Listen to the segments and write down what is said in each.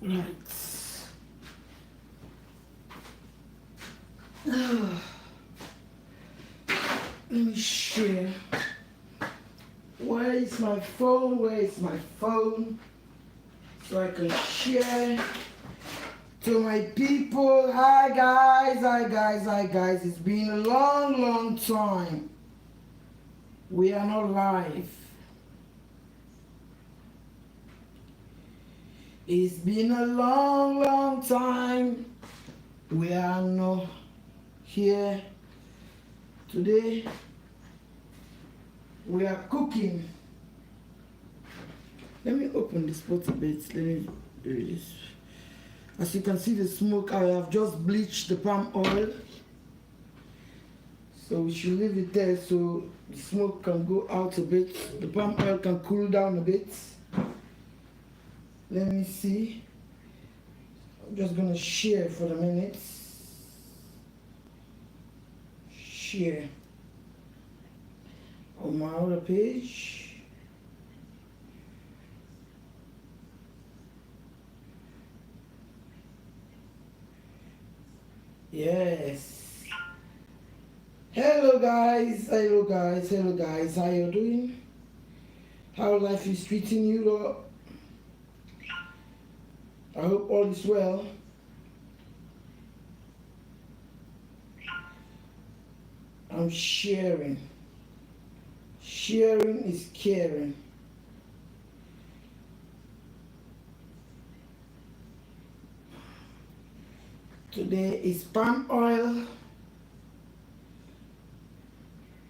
Right. Let me share. Where is my phone? Where is my phone? So I can share to my people. Hi guys, hi guys, hi guys. It's been a long time. We are not live. It's been a long time. We are not here. Today we are cooking. Let me open this pot a bit. Let me do this. As you can see the smoke, I have just bleached the palm oil. So we should leave it there so the smoke can go out a bit. The palm oil can cool down a bit. Let me see. I'm just gonna share for the minute. Share on my other page. Yes. Hello guys, hello guys, hello guys. How you doing? How life is treating you though? I hope all is well. I'm sharing. Sharing is caring. Today is palm oil,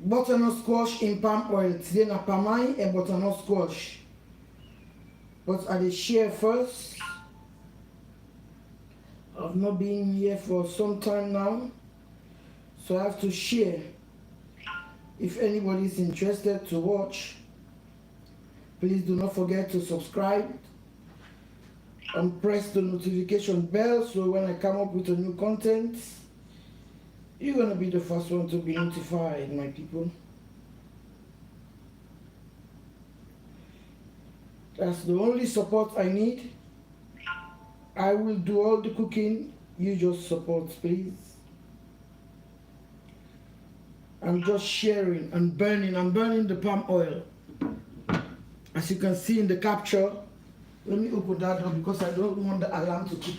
butternut squash in palm oil. Today na pamai and butternut squash. But I will share first. I've not been here for some time now, so I have to share. If anybody is interested to watch, please do not forget to subscribe and press the notification bell so when I come up with a new content, you're gonna be the first one to be notified, my people. That's the only support I need. I will do all the cooking, you just support, please. I'm just sharing and burning. I'm burning the palm oil. As you can see in the capture, let me open that door because I don't want the alarm to kick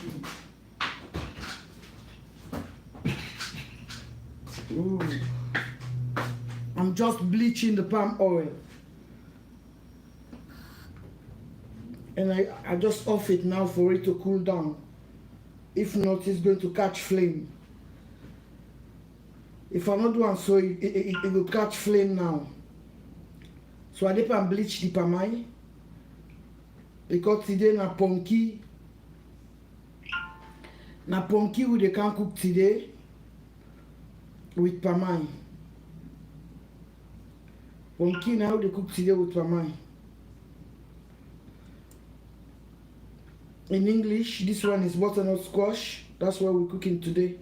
in. Ooh. I'm just bleaching the palm oil. And I just off it now for it to cool down. If not, it's going to catch flame. If I'm not doing so, it will catch flame now. So I dip and bleach the palmai. Because today na punky. Na punky we they can cook today with palmai. Punky now they cook today with palmai. In English, this one is butternut squash. That's what we're cooking today.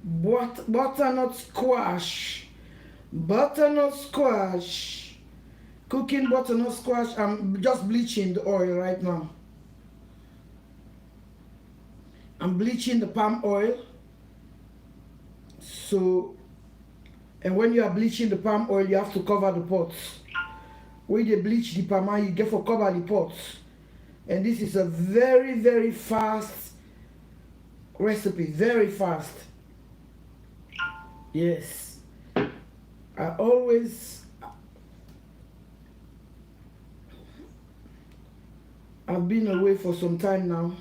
Butternut squash. Butternut squash. Cooking butternut squash. I'm just bleaching the oil right now. I'm bleaching the palm oil. So, and when you are bleaching the palm oil, you have to cover the pots. When you bleach the palm oil, you get for cover the pots. And this is a very fast recipe. Very fast. Yes. I've been away for some time now,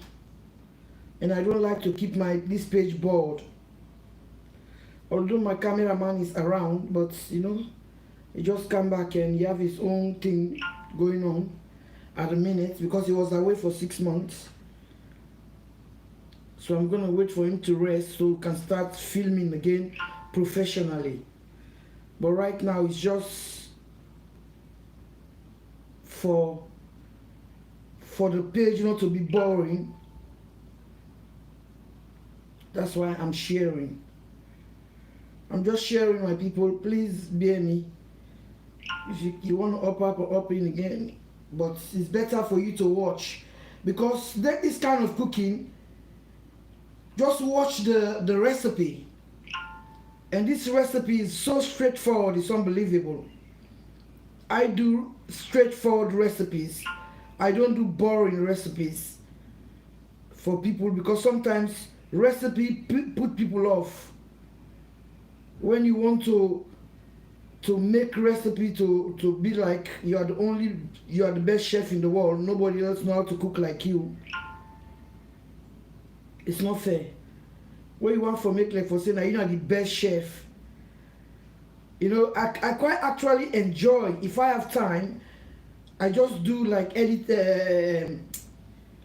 and I don't like to keep this page bored. Although my cameraman is around, but you know, he just come back and he have his own thing going on at the minute because he was away for 6 months. So I'm gonna wait for him to rest so we can start filming again professionally. But right now it's just for the page not to be boring. That's why I'm sharing. I'm just sharing, my people. Please bear me. If you want to up or up in again, but it's better for you to watch, because this kind of cooking, just watch the recipe, and this recipe is so straightforward, it's unbelievable. I do straightforward recipes. I don't do boring recipes for people, because sometimes recipe put people off. When you want to make recipe to be like you are the best chef in the world, nobody else know how to cook like you, it's not fair. When you want for make like for saying that you're not the best chef, you know, I quite actually enjoy, if I have time, I just do like edit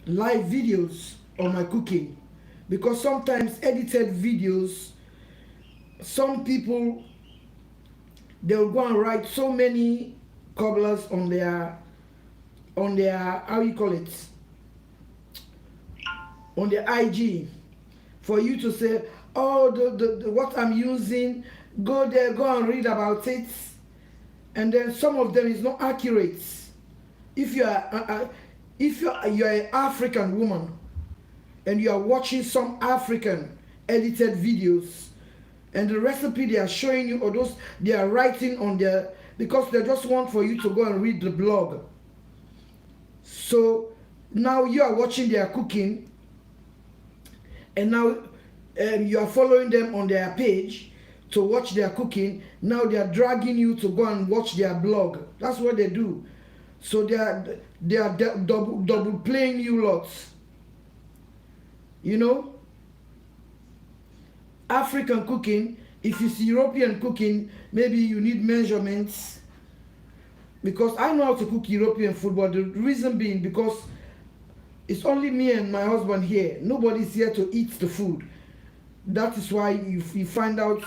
live videos on my cooking, because sometimes edited videos, some people, they'll go and write so many cobblers on their how you call it, on their IG, for you to say, oh, the what I'm using, go there, go and read about it, and then some of them is not accurate. If you are you're an African woman and you are watching some African edited videos, and the recipe they are showing you, or those they are writing on their, because they just want for you to go and read the blog. So now you are watching their cooking, and now you are following them on their page to watch their cooking. Now they are dragging you to go and watch their blog. That's what they do. So they are double playing you lots. You know, African cooking, if it's European cooking, maybe you need measurements, because I know how to cook European food, but the reason being because it's only me and my husband here. Nobody's here to eat the food. That is why you find out,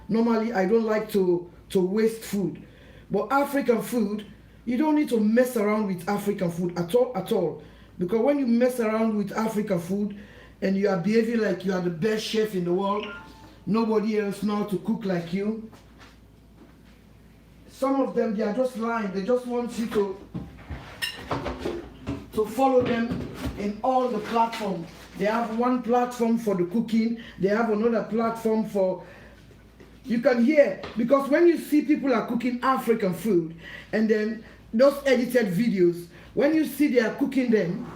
normally I don't like to waste food. But African food, you don't need to mess around with African food at all. Because when you mess around with African food and you are behaving like you are the best chef in the world, nobody else knows how to cook like you. Some of them, they are just lying. They just want you to follow them in all the platforms. They have one platform for the cooking. They have another platform for... You can hear, because when you see people are cooking African food, and then those edited videos, when you see they are cooking them,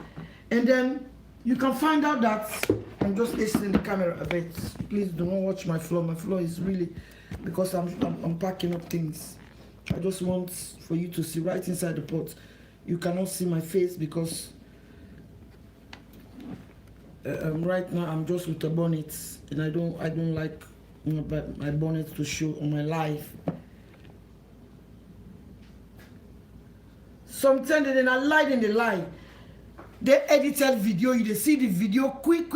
and then you can find out that... I'm just listening the camera a bit. Please do not watch my floor. My floor is really... because I'm packing up things. I just want for you to see right inside the pot. You cannot see my face because right now I'm just with a bonnet, and I don't like, you know, my bonnet to show on my live. Sometimes they are light in the line. They edited video, you they see the video quick,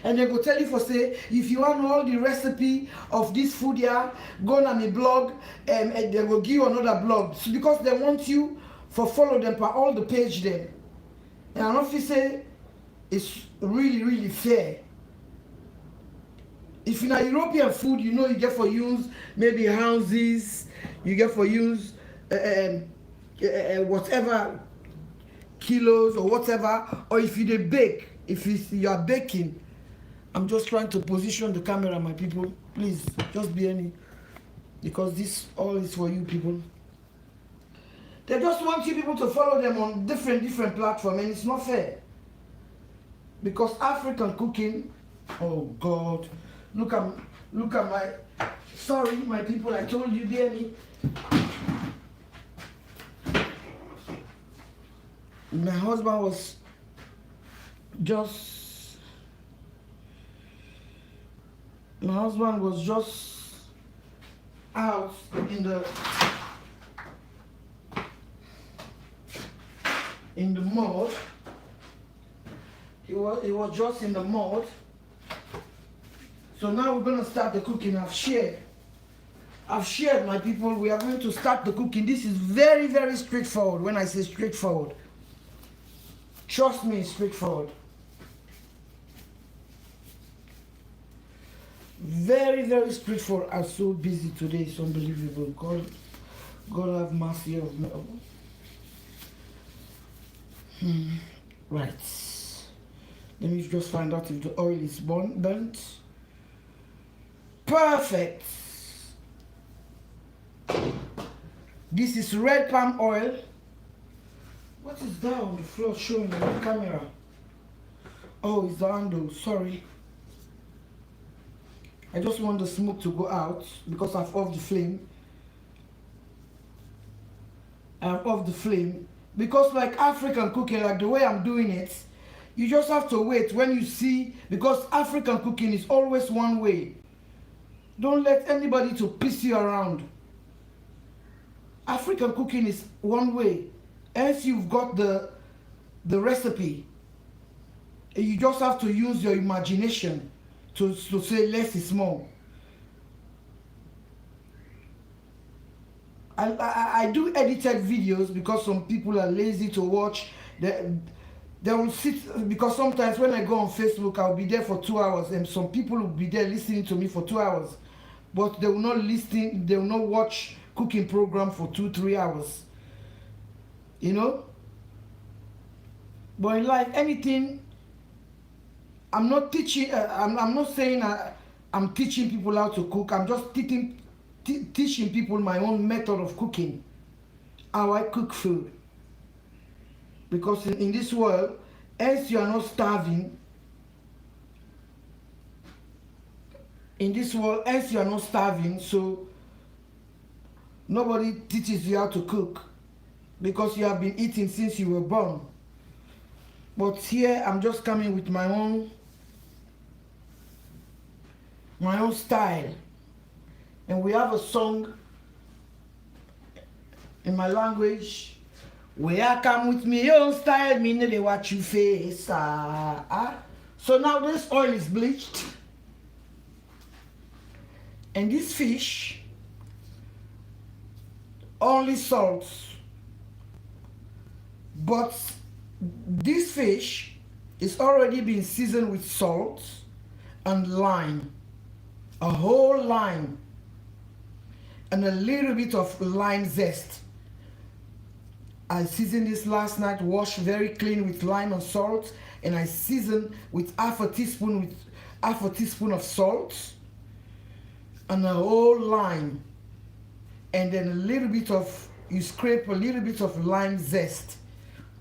and they go tell you for say, if you want all the recipe of this food here, go on my blog, and they will give you another blog, so because they want you for follow them for all the page them. And I don't say it's really fair. If in a European food, you know, you get for use maybe houses, you get for use whatever kilos or whatever, or if you bake, if you are baking. I'm just trying to position the camera, my people. Please just be any, because this all is for you people. They just want you people to follow them on different platforms, and it's not fair. Because African cooking, oh God, look at my, sorry my people, I told you, dear me. My husband was just out in the mud. He was just in the mud. So now we're gonna start the cooking. I've shared my people. We are going to start the cooking. This is very straightforward. When I say straightforward, trust me, it's straightforward. Very straightforward. I'm so busy today, it's unbelievable. God have mercy of me. Right. Let me just find out if the oil is burnt. Perfect. This is red palm oil. What is that on the floor showing on the camera? Oh, it's the handle. Sorry. I just want the smoke to go out because I've off the flame. I'm off the flame because like African cooking, like the way I'm doing it, you just have to wait when you see, because African cooking is always one way. Don't let anybody to piss you around. African cooking is one way. Else you've got the recipe. You just have to use your imagination to say less is more. I do edited videos because some people are lazy to watch. They will sit, because sometimes when I go on Facebook, I'll be there for 2 hours, and some people will be there listening to me for 2 hours, but they will not listen, they will not watch cooking program for 2-3 hours. You know? But in life, anything, I'm not teaching, I'm not saying I'm teaching people how to cook. I'm just teaching people my own method of cooking, how I cook food. Because in this world, else you are not starving. In this world, else you are not starving, so nobody teaches you how to cook because you have been eating since you were born. But here, I'm just coming with my own style. And we have a song in my language. Where I come with me own style, me know they watch you face. So now this oil is bleached. And this fish, only salt. But this fish is already been seasoned with salt and lime. A whole lime. And a little bit of lime zest. I seasoned this last night, washed very clean with lime and salt, and I seasoned with half a teaspoon of salt and a whole lime, and then a little bit of, you scrape a little bit of lime zest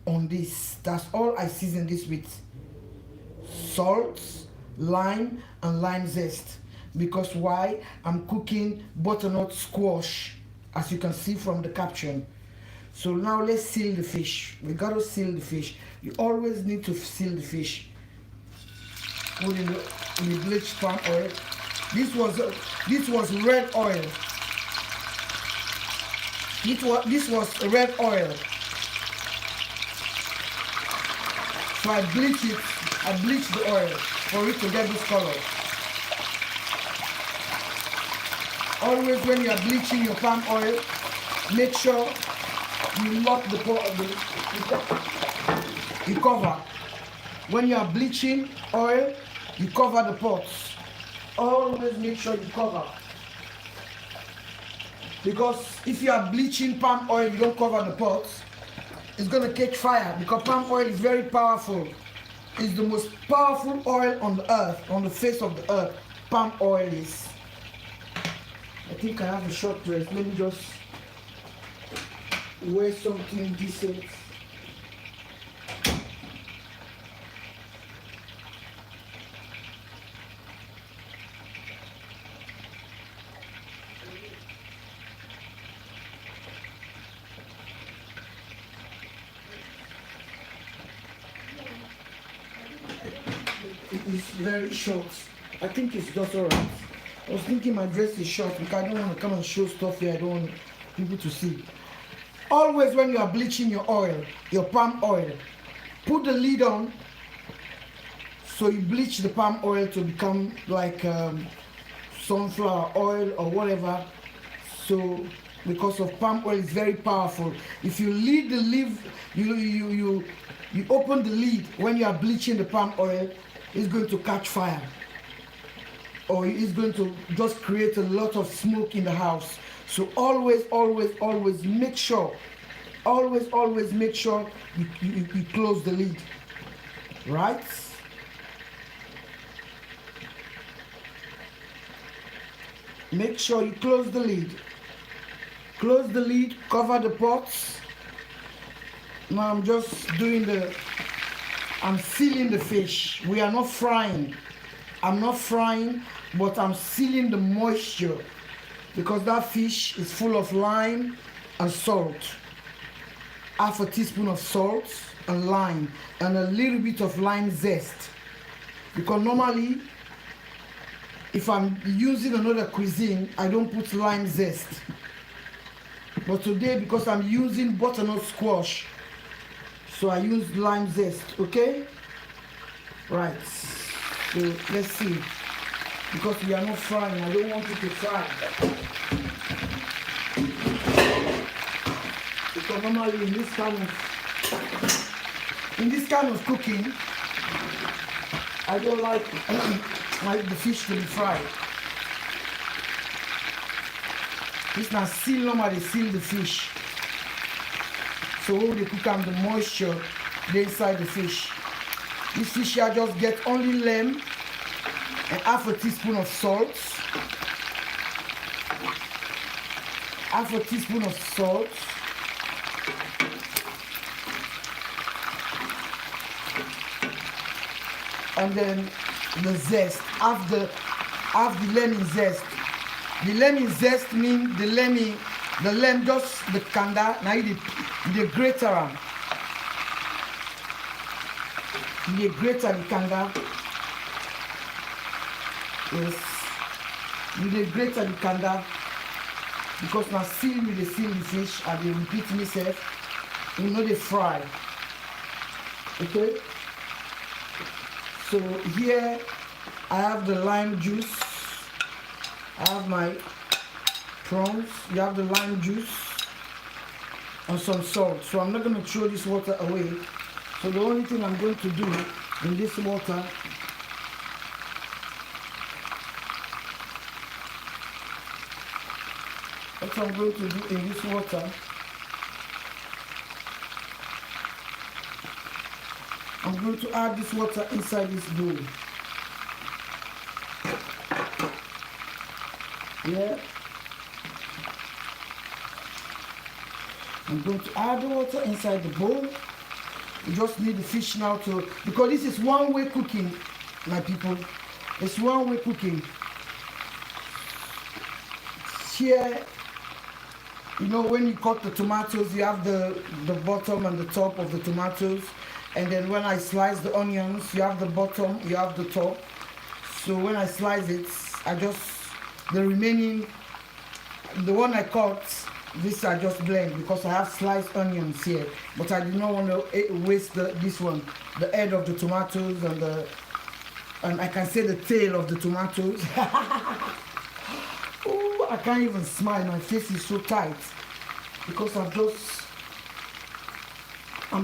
on this. That's all I seasoned this with. Salt, lime, and lime zest. Because why? I'm cooking butternut squash, as you can see from the caption. So now let's seal the fish. We gotta seal the fish. You always need to seal the fish. Put in the bleached palm oil. This was red oil. This was red oil. So I bleach it. I bleach the oil for it to get this color. Always when you are bleaching your palm oil, make sure you lock the you cover. When you are bleaching oil, you cover the pots. Always make sure you cover. Because if you are bleaching palm oil, you don't cover the pots, it's going to catch fire, because palm oil is very powerful. It's the most powerful oil on the earth, on the face of the earth. Palm oil is. I think I have a short dress. Let me just wear something decent. It is very short. I think it's just alright. I was thinking my dress is short because I don't want to come and show stuff here. I don't want people to see. Always when you are bleaching your oil, your palm oil, put the lid on so you bleach the palm oil to become like sunflower oil or whatever. So because of palm oil is very powerful. If you leave the lid, you open the lid when you are bleaching the palm oil, it's going to catch fire, or it's going to just create a lot of smoke in the house. So always make sure, always make sure you close the lid, right? Make sure you close the lid. Close the lid, cover the pots. Now I'm just I'm sealing the fish. We are not frying. I'm not frying, but I'm sealing the moisture because that fish is full of lime and salt. Half a teaspoon of salt and lime and a little bit of lime zest. Because normally, if I'm using another cuisine, I don't put lime zest. But today, because I'm using butternut squash, so I use lime zest, okay? Right, so let's see. Because we are not frying, I don't want it to fry. Because normally in this kind of cooking, I don't like the fish to be fried. This now seal normally they seal the fish. So when they cook out the moisture they inside the fish. This fish here just get only lamb and half a teaspoon of salt. Half a teaspoon of salt. And then the zest, half the lemon zest. The lemon zest means the lemon just the kanda. Now you grate around. You grate the kanda. Yes. You grate the kanda because now seal the fish and they repeat myself. You know they fry. Okay. So here I have the lime juice. I have my prawns. You have the lime juice and some salt. So I'm not going to throw this water away. So the only thing I'm going to do in this water what I'm going to do in this water, I'm going to add this water inside this bowl. Yeah. I'm going to add the water inside the bowl. You just need the fish now because this is one-way cooking, my people. It's one-way cooking. Here, you know, when you cut the tomatoes, you have the bottom and the top of the tomatoes. And then when I slice the onions, you have the bottom, you have the top. So when I slice it, the remaining, the one I cut, this I just blend because I have sliced onions here. But I did not want to waste this one, the head of the tomatoes and I can say the tail of the tomatoes. Ooh, I can't even smile, my face is so tight because I'm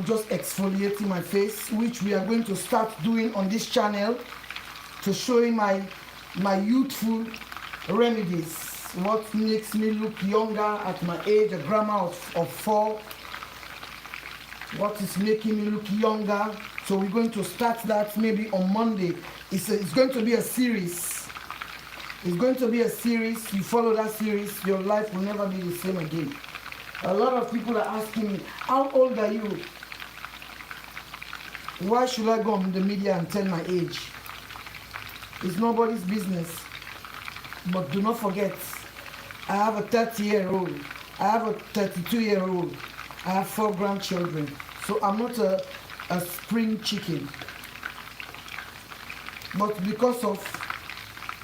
just exfoliating my face, which we are going to start doing on this channel to showing my youthful remedies, what makes me look younger at my age, a grandma of 4, what is making me look younger. So we're going to start that maybe on Monday. It's going to be a series. It's going to be a series. You follow that series, your life will never be the same again. A lot of people are asking me, how old are you? Why should I go on the media and tell my age? It's nobody's business. But do not forget, I have a 30-year-old. I have a 32-year-old. I have 4 grandchildren. So I'm not a spring chicken. But because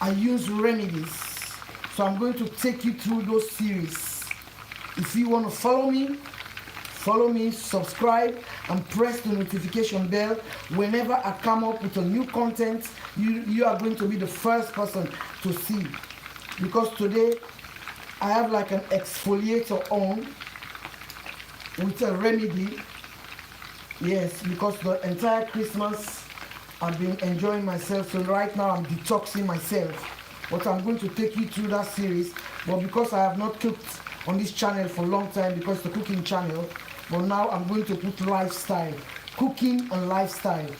I use remedies, so I'm going to take you through those series. If you want to follow me, subscribe, and press the notification bell. Whenever I come up with a new content, you are going to be the first person to see. Because today, I have like an exfoliator on with a remedy. Yes, because the entire Christmas, I've been enjoying myself. So right now, I'm detoxing myself. but I'm going to take you through that series. But because I have not cooked on this channel for a long time, because it's the cooking channel, but now I'm going to put lifestyle, cooking and lifestyle,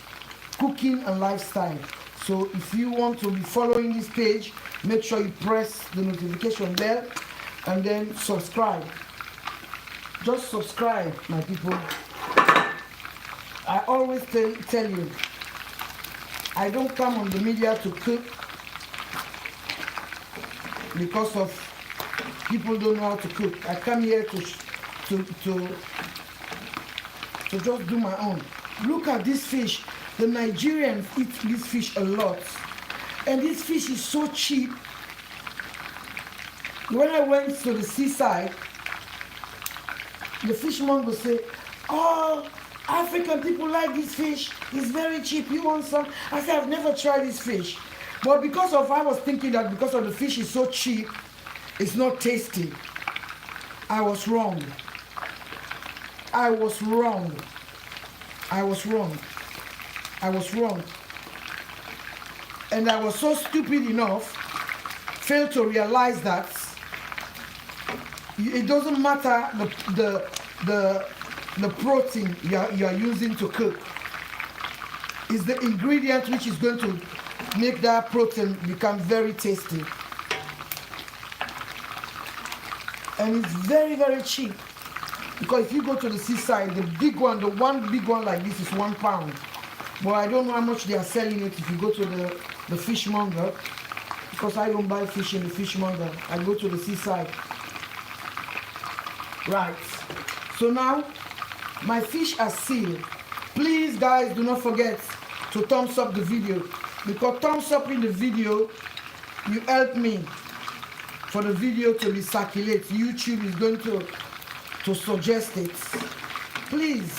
cooking and lifestyle. So if you want to be following this page, make sure you press the notification bell and then subscribe. Just subscribe, my people. I always tell you, I don't come on the media to cook because of people don't know how to cook. I come here to just do my own. Look at this fish. The Nigerians eat this fish a lot, and this fish is so cheap. When I went to the seaside, the fishmonger would say, "Oh, African people like this fish. It's very cheap. You want some?" I said, "I've never tried this fish." But because of, I was thinking that because of the fish is so cheap, it's not tasty. I was wrong. I was wrong. I was wrong. I was wrong. And I was so stupid enough, failed to realize that it doesn't matter the protein you are using to cook. It's the ingredient which is going to make that protein become very tasty. And it's very, very cheap. Because if you go to the seaside, the big one, the one big one like this is £1. But I don't know how much they are selling it if you go to the fishmonger. Because I don't buy fish in the fishmonger. I go to the seaside. Right. So now, my fish are sealed. Please, guys, do not forget to thumbs up the video. Because thumbs up in the video, you help me for the video to be circulated. YouTube is going to suggest it. Please,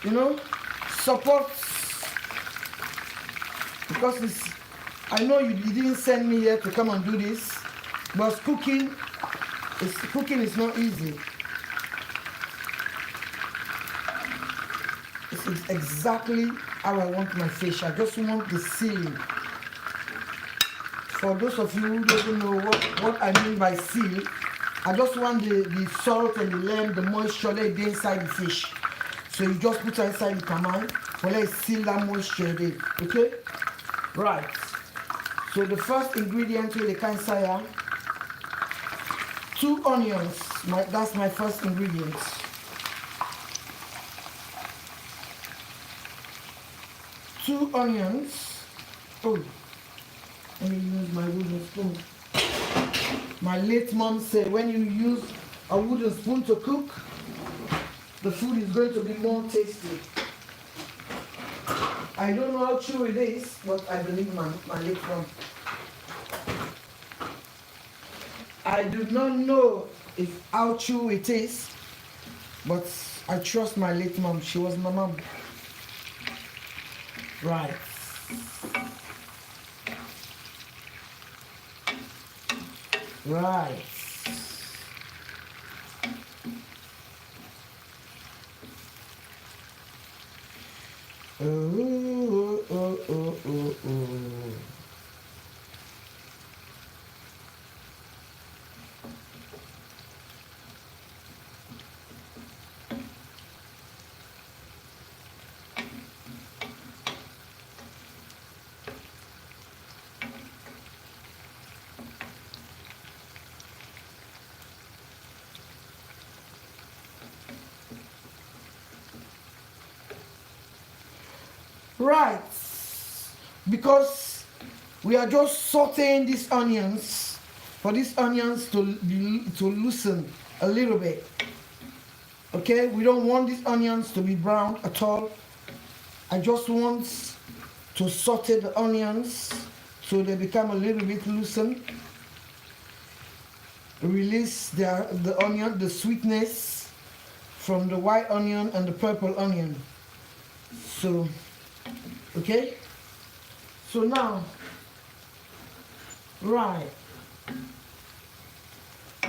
you know, support, because I know you didn't send me here to come and do this, but cooking is not easy. This is exactly how I want my fish. I just want the sealing. For those of you who don't know what I mean by seal, I just want the salt and the lime, the moisture that is inside the fish. So you just put it inside the tamale, but let's seal that moisture there. Okay? Right. So the first ingredient with the kansaya, 2 onions. That's my first ingredient. Two onions. Oh, let me use my wooden spoon. My late mom said when you use a wooden spoon to cook, the food is going to be more tasty. I don't know how true it is, but I believe my late mom. I do not know how true it is, but I trust my late mom. She was my mom. Right. Right. Oh. Right, because we are just sauteing these onions for these onions to loosen a little bit. Okay, we don't want these onions to be brown at all. I just want to saute the onions so they become a little bit loosened. Release the onion, the sweetness from the white onion and the purple onion. So okay, so now, right,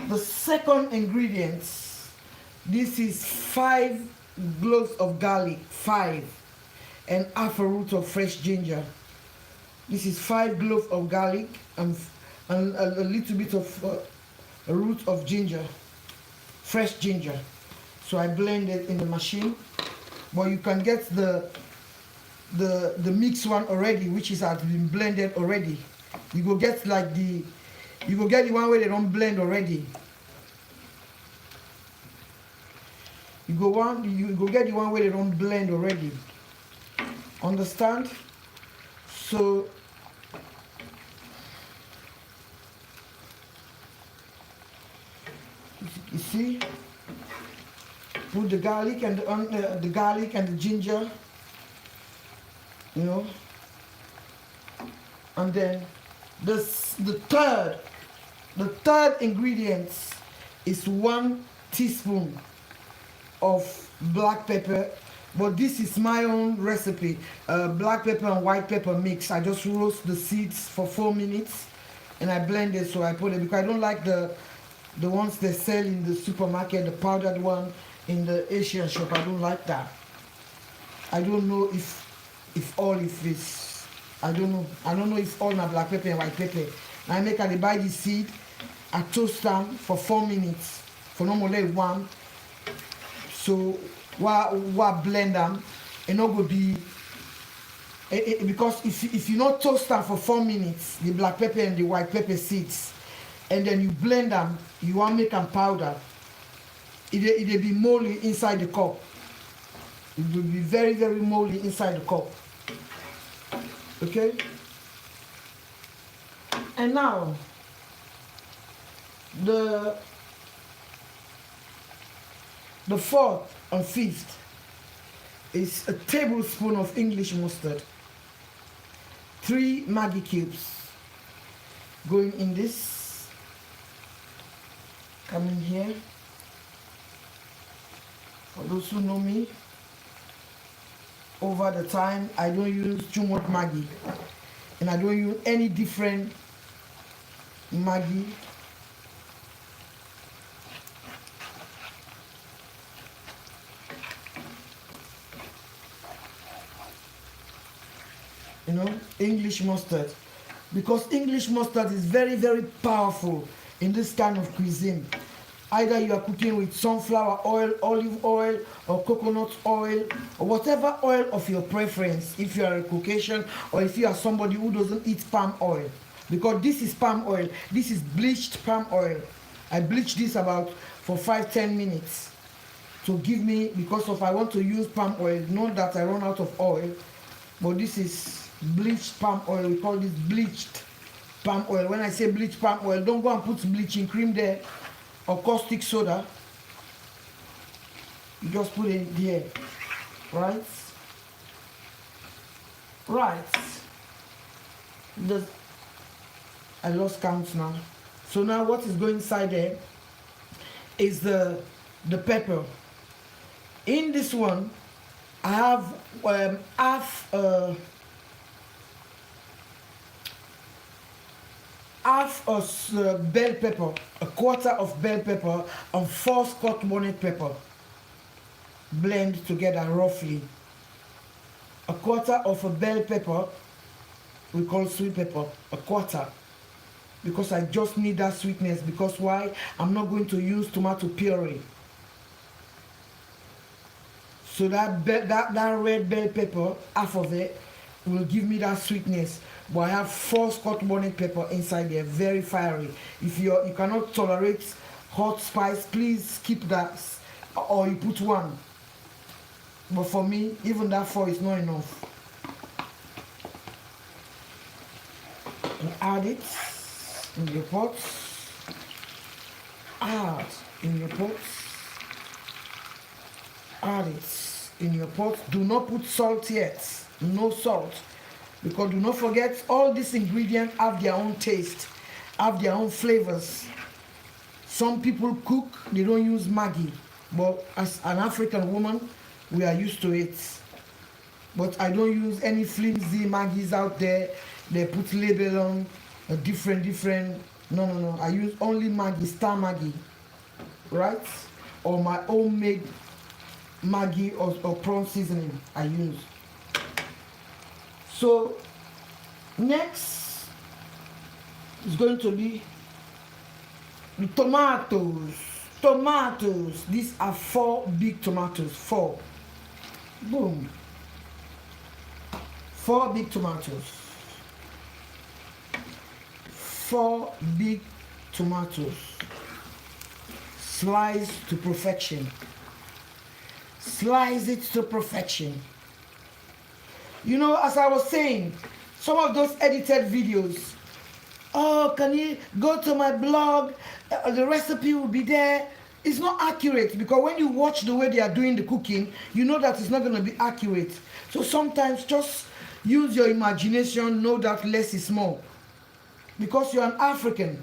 the second ingredient, this is 5 cloves of garlic, 5, and half a root of fresh ginger. This is 5 cloves of garlic and a little bit of a root of ginger, fresh ginger. So I blend it in the machine. But you can get the mixed one already, which is has been blended already. You go get like the one where they don't blend already. You go get the one where they don't blend already. Understand? So you see, put the garlic and the ginger, you know, and then the third ingredient is 1 teaspoon of black pepper, but this is my own recipe. Black pepper and white pepper mix. I just roast the seeds for 4 minutes and I blend it, so I put it, because I don't like the ones they sell in the supermarket, the powdered one in the Asian shop. I don't like that. I don't know if all if it's, I don't know if all my black pepper and white pepper. I make I buy the seed, I toast them for 4 minutes for normally 1. So while blend them, it not go be because if you not toast them for 4 minutes, the black pepper and the white pepper seeds, and then you blend them, you want make them powder, it be moldy inside the cup. It will be very, very moldy inside the cup. Okay? And now the 4th and 5th is a tablespoon of English mustard, 3 Maggi cubes going in this. Come in here. For those who know me, over the time I don't use too much Maggi, and I don't use any different Maggi. You know, English mustard, because English mustard is very, very powerful in this kind of cuisine. Either you are cooking with sunflower oil, olive oil, or coconut oil, or whatever oil of your preference, if you are a Caucasian or if you are somebody who doesn't eat palm oil. Because this is palm oil, this is bleached palm oil. I bleach this about for 5-10 minutes to give me, because of I want to use palm oil, not that I run out of oil, but this is bleached palm oil. We call this bleached palm oil. When I say bleached palm oil, don't go and put bleaching cream there or caustic soda. You just put it there, right? I lost count now. So now what is going inside there is the pepper. In this one, I have half a bell pepper, a quarter of bell pepper, and 4 Scotch bonnet pepper. Blend together roughly. A quarter of a bell pepper, we call sweet pepper, a quarter. Because I just need that sweetness. Because why? I'm not going to use tomato puree. So that red bell pepper, half of it, will give me that sweetness. But I have 4 Scotch bonnet pepper inside there, very fiery. If you cannot tolerate hot spice, please skip that, or you put 1. But for me, even that 4 is not enough. And add it in your pot. Add in your pot. Add it in your pot. Do not put salt yet. No salt. Because do not forget, all these ingredients have their own taste, have their own flavors. Some people cook, they don't use Maggi. But as an African woman, we are used to it. But I don't use any flimsy Maggis out there. They put label on different. No. I use only Maggi, Star Maggi, right? Or my homemade Maggi or prawn seasoning I use. So Next is going to be the tomatoes. Tomatoes. These are 4 big tomatoes. 4. Boom. 4 big tomatoes. 4 big tomatoes. Slice to perfection. Slice it to perfection. You know, as I was saying, some of those edited videos, oh, can you go to my blog? The recipe will be there. It's not accurate, because when you watch the way they are doing the cooking, you know that it's not going to be accurate. So sometimes just use your imagination. Know that less is more. Because you're an African,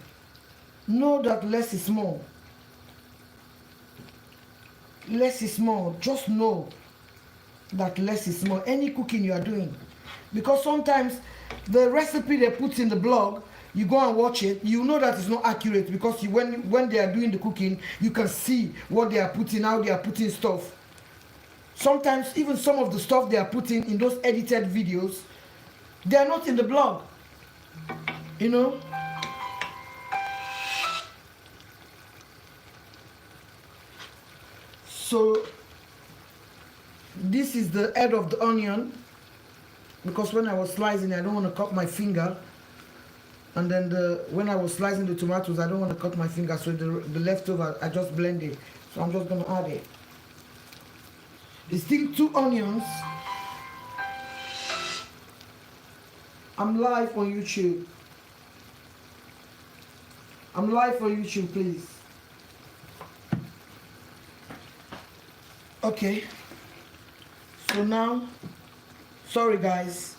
know that less is more. Less is more. Just know that less is more. Any cooking you are doing. Because sometimes the recipe they put in the blog, you go and watch it, you know that it's not accurate, because when they are doing the cooking, you can see what they are putting, how they are putting stuff. Sometimes even some of the stuff they are putting in those edited videos, they are not in the blog. You know? So this is the head of the onion, because when I was slicing, I don't want to cut my finger. And then when I was slicing the tomatoes, I don't want to cut my finger, so the leftover, I just blend it. So I'm just going to add it. It's still 2 onions. I'm live on YouTube. I'm live on YouTube, please. Okay. So now, sorry guys.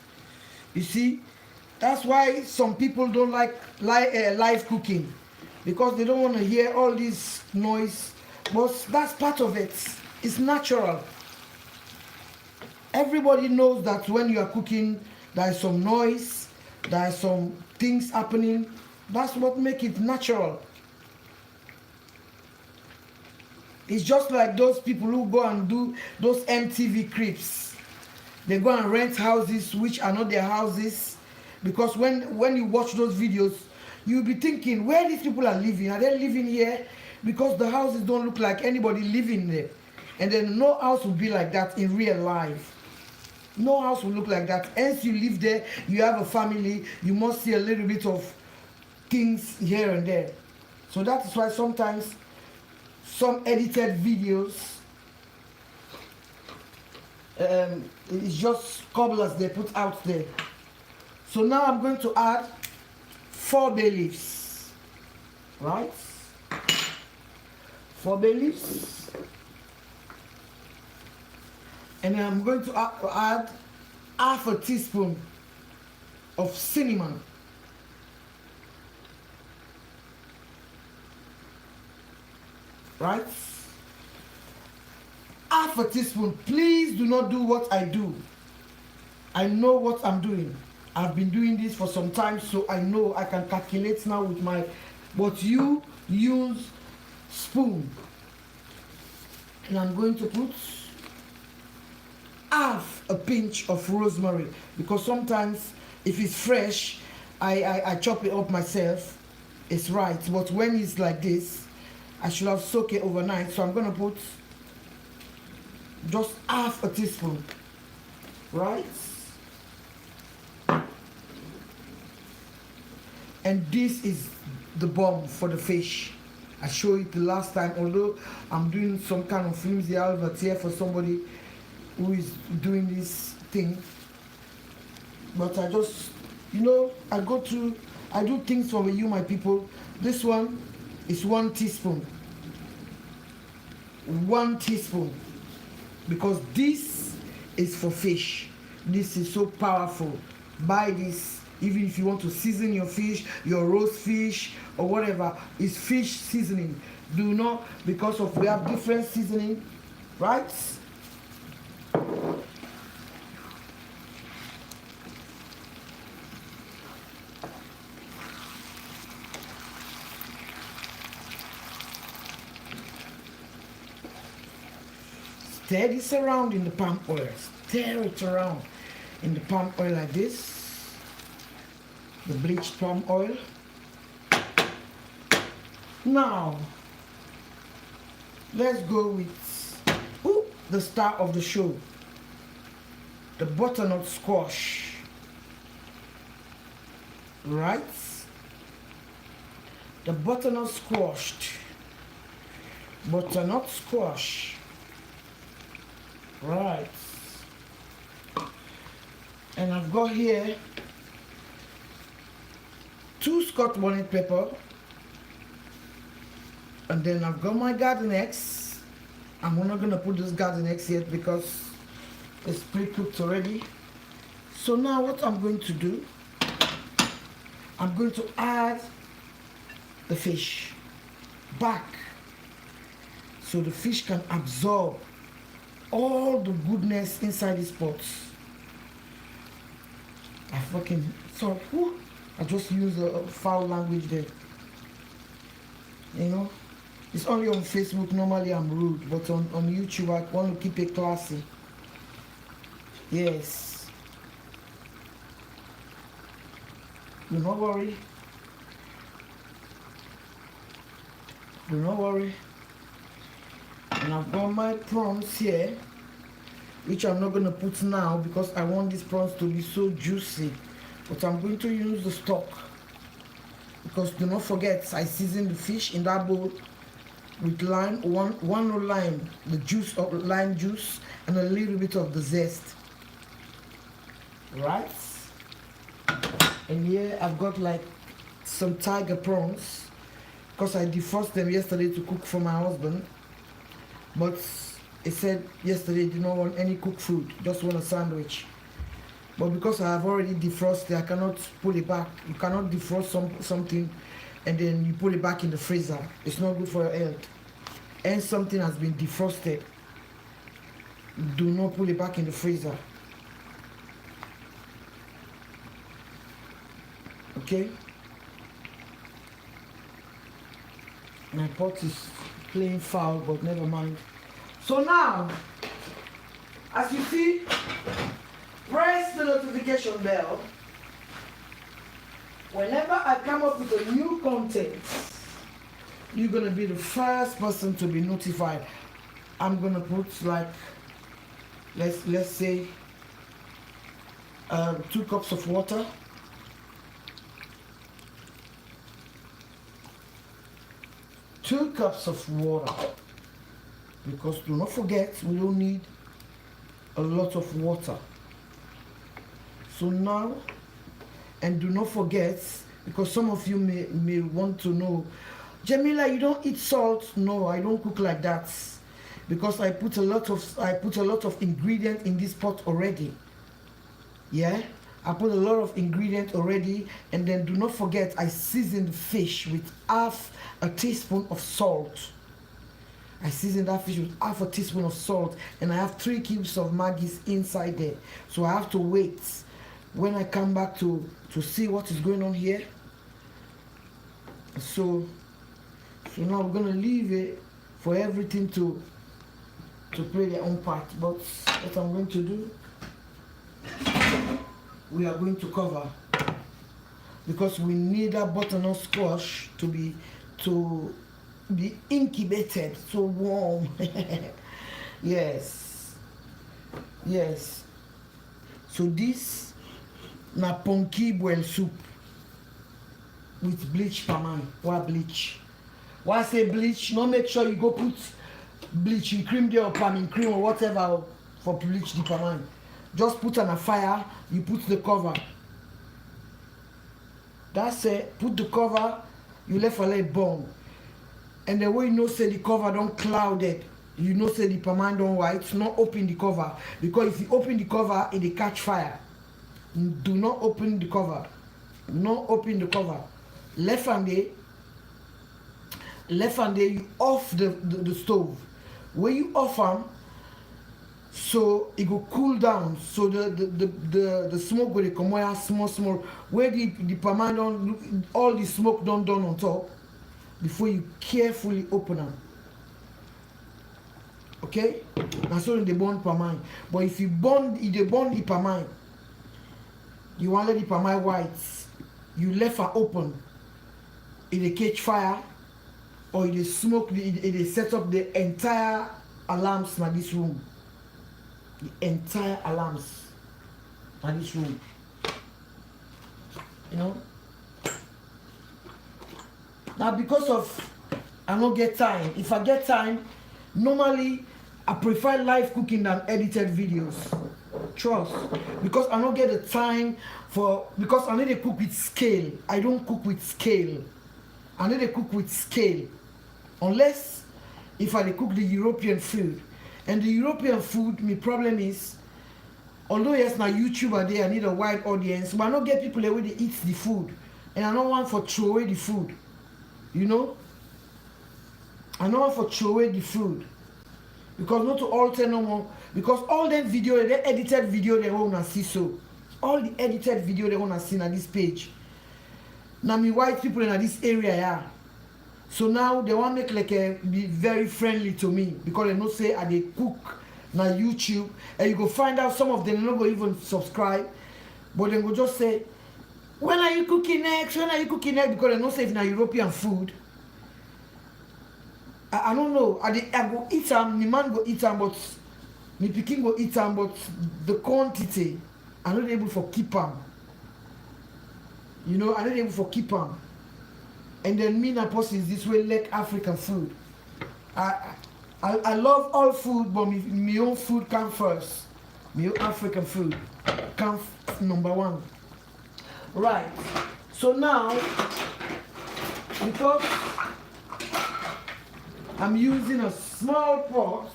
You see, that's why some people don't like live cooking, because they don't want to hear all this noise. But that's part of it. It's natural. Everybody knows that when you are cooking, there is some noise, there are some things happening. That's what makes it natural. It's just like those people who go and do those MTV clips. They go and rent houses which are not their houses. Because when you watch those videos, you'll be thinking, where these people are living? Are they living here? Because the houses don't look like anybody living there. And then no house will be like that in real life. No house will look like that. Hence you live there, you have a family, you must see a little bit of things here and there. So that is why sometimes some edited videos, it's just cobblers they put out there. So now I'm going to add 4 bay leaves, right? 4 bay leaves. And then I'm going to add half a teaspoon of cinnamon. Right? Half a teaspoon. Please do not do what I do. I know what I'm doing. I've been doing this for some time, so I know I can calculate now with my, but you use spoon. And I'm going to put half a pinch of rosemary, because sometimes if it's fresh, I chop it up myself. It's right, but when it's like this, I should have soaked it overnight. So I'm going to put just half a teaspoon, right? And this is the bomb for the fish. I showed it the last time, although I'm doing some kind of flimsy advert here for somebody who is doing this thing. But I just, you know, I do things for you, my people. This one is 1 teaspoon. 1 teaspoon. Because this is for fish. This is so powerful. Buy this. Even if you want to season your fish, your roast fish, or whatever, it's fish seasoning. Do not, because of we have different seasoning, right? Stir this around in the palm oil. Stir it around in the palm oil like this. the bleached palm oil. Now, let's go with the star of the show, the butternut squash. Right? The butternut squashed. Butternut squash. Right. And I've got here 2 Scotch bonnet pepper. And then I've got my garden eggs. I'm not gonna put this garden eggs yet because it's pre-cooked already. So now what I'm going to do, I'm going to add the fish back so the fish can absorb all the goodness inside this pot. I just used a foul language there. You know, it's only on Facebook, normally I'm rude, but on YouTube I want to keep it classy. Yes. Do not worry. Do not worry. And I've got my prawns here, which I'm not going to put now because I want these prawns to be so juicy. But I'm going to use the stock because do not forget I seasoned the fish in that bowl with lime, one lime, the juice of lime juice, and a little bit of the zest. Right? And here I've got like some tiger prawns because I defrosted them yesterday to cook for my husband. But he said yesterday he did not want any cooked food, just want a sandwich. But because I have already defrosted, I cannot pull it back. You cannot defrost something and then you put it back in the freezer. It's not good for your health. And something has been defrosted, do not put it back in the freezer. Okay? My pot is playing foul, but never mind. So now, as you see, press the notification bell. Whenever I come up with a new content, you're gonna be the first person to be notified. I'm gonna put like, let's say, 2 cups of water. Two cups of water, because do not forget we don't need a lot of water. So now, and do not forget, because some of you may want to know, Jamila, you don't eat salt. No, I don't cook like that, because I put a lot of ingredient in this pot already. Yeah, I put a lot of ingredient already. And then do not forget I seasoned fish with half a teaspoon of salt. I seasoned that fish with half a teaspoon of salt, and I have 3 cubes of Maggie's inside there. So I have to wait when I come back to see what is going on here. So now we're gonna leave it for everything to play their own part. But what I'm going to do, we are going to cover, because we need that butternut squash to be incubated, so warm. Yes. So this na punky boil soup with bleach palm. Why bleach? Why I say bleach? No, make sure you go put bleach in cream there or palm in cream or whatever for bleach the palm. Just put on a fire, you put the cover. That's it. Put the cover, you left a let burn. And the way you know say the cover don't cloud it, you know say the palm don't white, not open the cover. Because if you open the cover, it will catch fire. Do not open the cover. Not open the cover. Left hand there, you off the stove. When you off them, so it will cool down. So the smoke will come out small. Where the palm don't, all the smoke don't done on top, before you carefully open them. Okay? That's so they burn palm. But if they burn the palm, you want to let the palm white. you left her open, it catch fire, or it smoke, it set up the entire alarms in this room. The entire alarms in this room. You know? Now because of I don't get time. If I get time, normally I prefer live cooking than edited videos. Trust. Because I don't get the time because I need to cook with scale. I don't cook with scale. I need to cook with scale. Unless if I cook the European food. And the European food, my problem is, although yes, now YouTuber there, I need a wide audience, but I don't get people where they eat the food. And I don't want for throw away the food. You know? I don't want for throw away the food. Because not to alter no more. Because all them video, the edited video they want to see so. All the edited video they want to see on this page. Now me white people in this area, yeah. So now they want to make be very friendly to me. Because they know say they cook na YouTube. And you go find out some of them not go even subscribe. But they go just say, when are you cooking next? When are you cooking next? Because they know say if na European food. I don't know. I go eat them, my man go eat them, but my pikin go eat them, but the quantity, I'm not able for keep them. You know, I'm not able for keep them. And then me and person is this way like African food. I love all food, but my own food come first. My own African food come number one. Right. So now, because I'm using a small pot.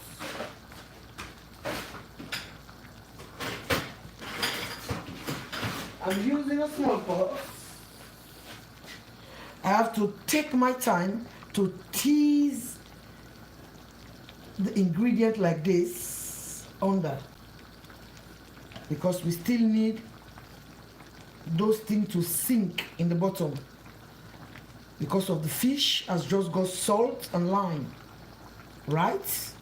I'm using a small pot. I have to take my time to tease the ingredient like this under. Because we still need those things to sink in the bottom. Because of the fish has just got salt and lime, right?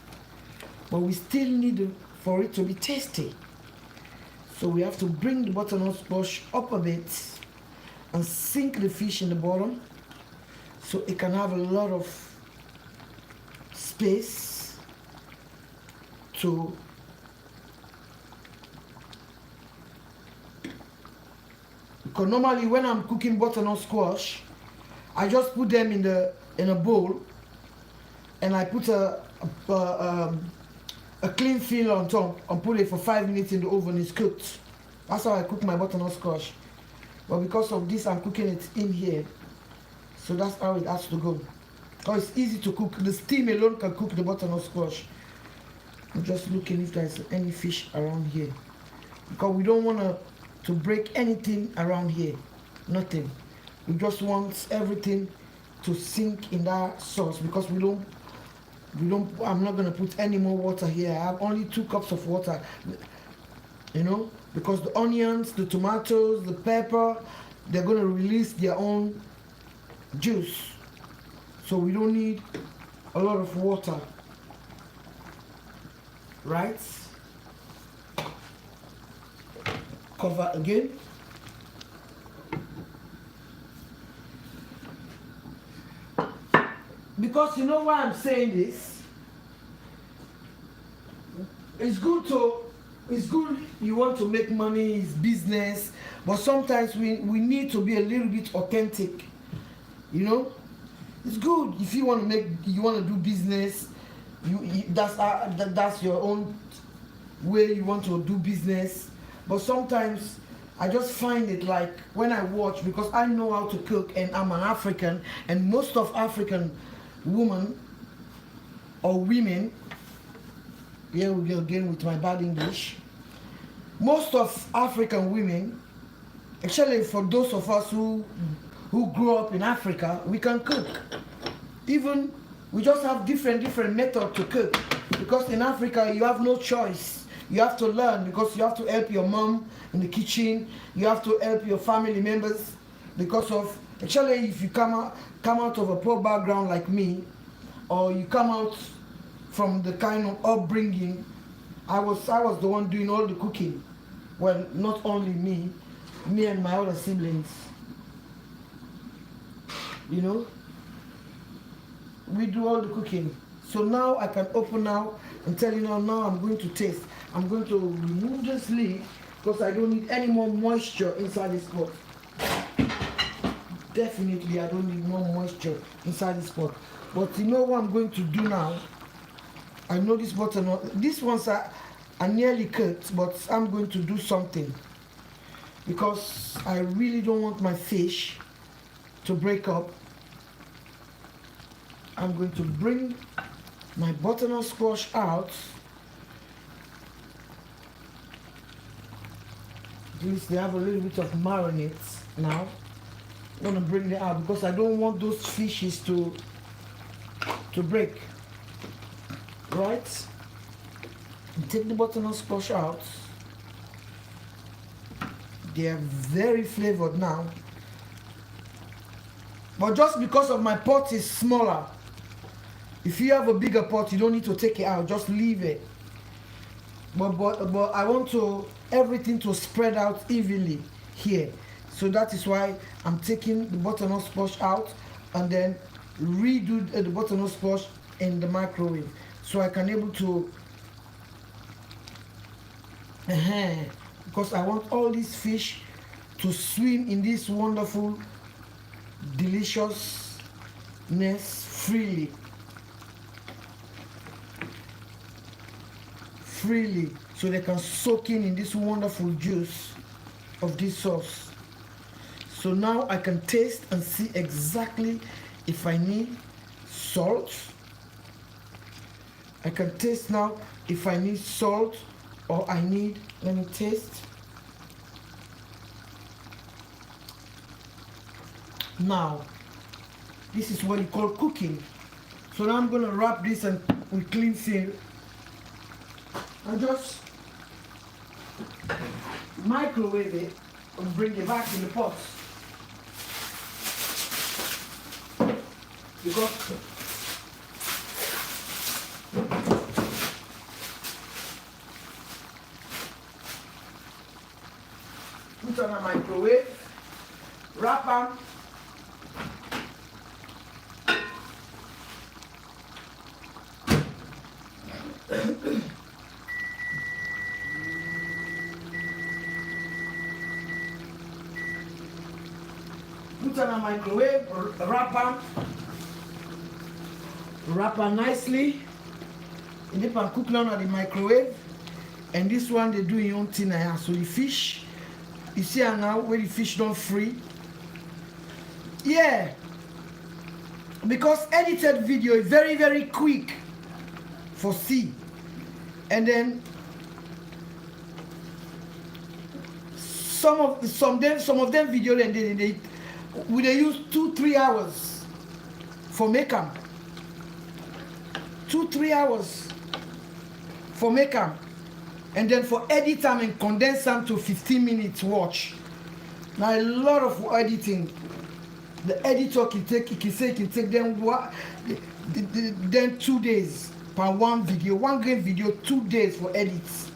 But we still need for it to be tasty. So we have to bring the butternut squash up a bit and sink the fish in the bottom so it can have a lot of space to because normally when I'm cooking butternut squash, I just put them in a bowl, and I put a clean film on top and put it for 5 minutes in the oven. It's cooked. That's how I cook my butternut squash. But because of this, I'm cooking it in here, so that's how it has to go. Because it's easy to cook. The steam alone can cook the butternut squash. I'm just looking if there's any fish around here, because we don't want to break anything around here. Nothing. We just want everything to sink in that sauce, because I'm not gonna put any more water here. I have only 2 cups of water, you know, because the onions, the tomatoes, the pepper, they're gonna release their own juice. So we don't need a lot of water, right? Cover again. Because you know why I'm saying this? It's good you want to make money, it's business, but sometimes we need to be a little bit authentic. You know? It's good if you want to do business, that's your own way you want to do business. But sometimes I just find it like when I watch, because I know how to cook and I'm an African, and most of African women or women, here we go again with my bad English, most of African women, actually for those of us who grew up in Africa, we can cook. Even we just have different methods to cook, because in Africa you have no choice. You have to learn, because you have to help your mom in the kitchen, you have to help your family members, because of actually if you come out of a poor background like me, or you come out from the kind of upbringing, I was the one doing all the cooking. Well, not only me and my other siblings. you know, we do all the cooking. So now I can open now and tell you now I'm going to taste. I'm going to remove this lid because I don't need any more moisture inside this pot. Definitely I don't need more moisture inside this pot. But you know what I'm going to do now? I know this butternut, these ones are nearly cooked, but I'm going to do something because I really don't want my fish to break up. I'm going to bring my butternut squash out. At least they have a little bit of marinades now. I'm going to bring them out because I don't want those fishes to break. Right? And take the butternut squash out. They are very flavored now. But just because of my pot is smaller, if you have a bigger pot, you don't need to take it out, just leave it. But I want everything to spread out evenly here. So that is why I'm taking the butternut squash out and then redo the butternut squash in the microwave. So I can able to, because I want all these fish to swim in this wonderful deliciousness freely, so they can soak in this wonderful juice of this sauce. So now I can taste and see exactly if I need salt. I can taste now if I need salt or I need, let me taste. Now, this is what you call cooking. So now I'm going to wrap this and with clean film and just microwave it and bring it back in the pot. Because put on a microwave, wrap them, put on a microwave, wrap them nicely, and they can cook down at the microwave. And this one they do your own thing now. So the fish, you see how now where the fish don't free. Yeah, because edited video is very, very quick for see. And then some of them video then they use 2-3 hours for make them. 2-3 hours for make them. And then for edit them and condense them to 15 minutes watch. Now a lot of editing. The editor can take them 2 days per one video. One great video, 2 days for edits.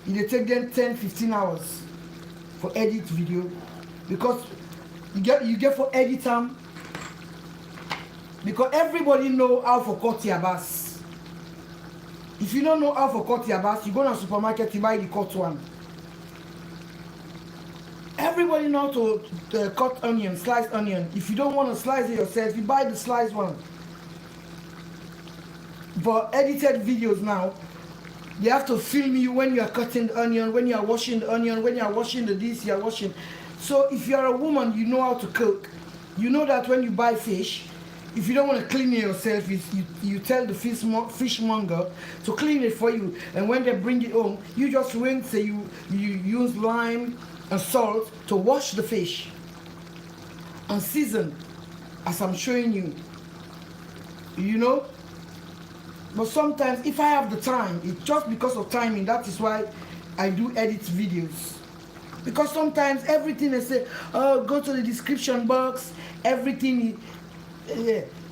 It take them 10-15 hours for edit video. Because you get for edit them. Because everybody know how to cut your bass. If you don't know how to cut your bass, you go to the supermarket, you buy the cut one. Everybody know to cut onion, sliced onion. If you don't want to slice it yourself, you buy the sliced one. For edited videos now, they have to film you when you are cutting the onion, when you are washing the onion, when you are washing the dish, you are washing. So if you are a woman, you know how to cook. You know that when you buy fish, if you don't want to clean it yourself, you tell the fishmonger to clean it for you. And when they bring it home, you just rinse it. You use lime and salt to wash the fish and season, as I'm showing you. You know? But sometimes, if I have the time, it's just because of timing. That is why I do edit videos. Because sometimes everything they say, oh, go to the description box, everything.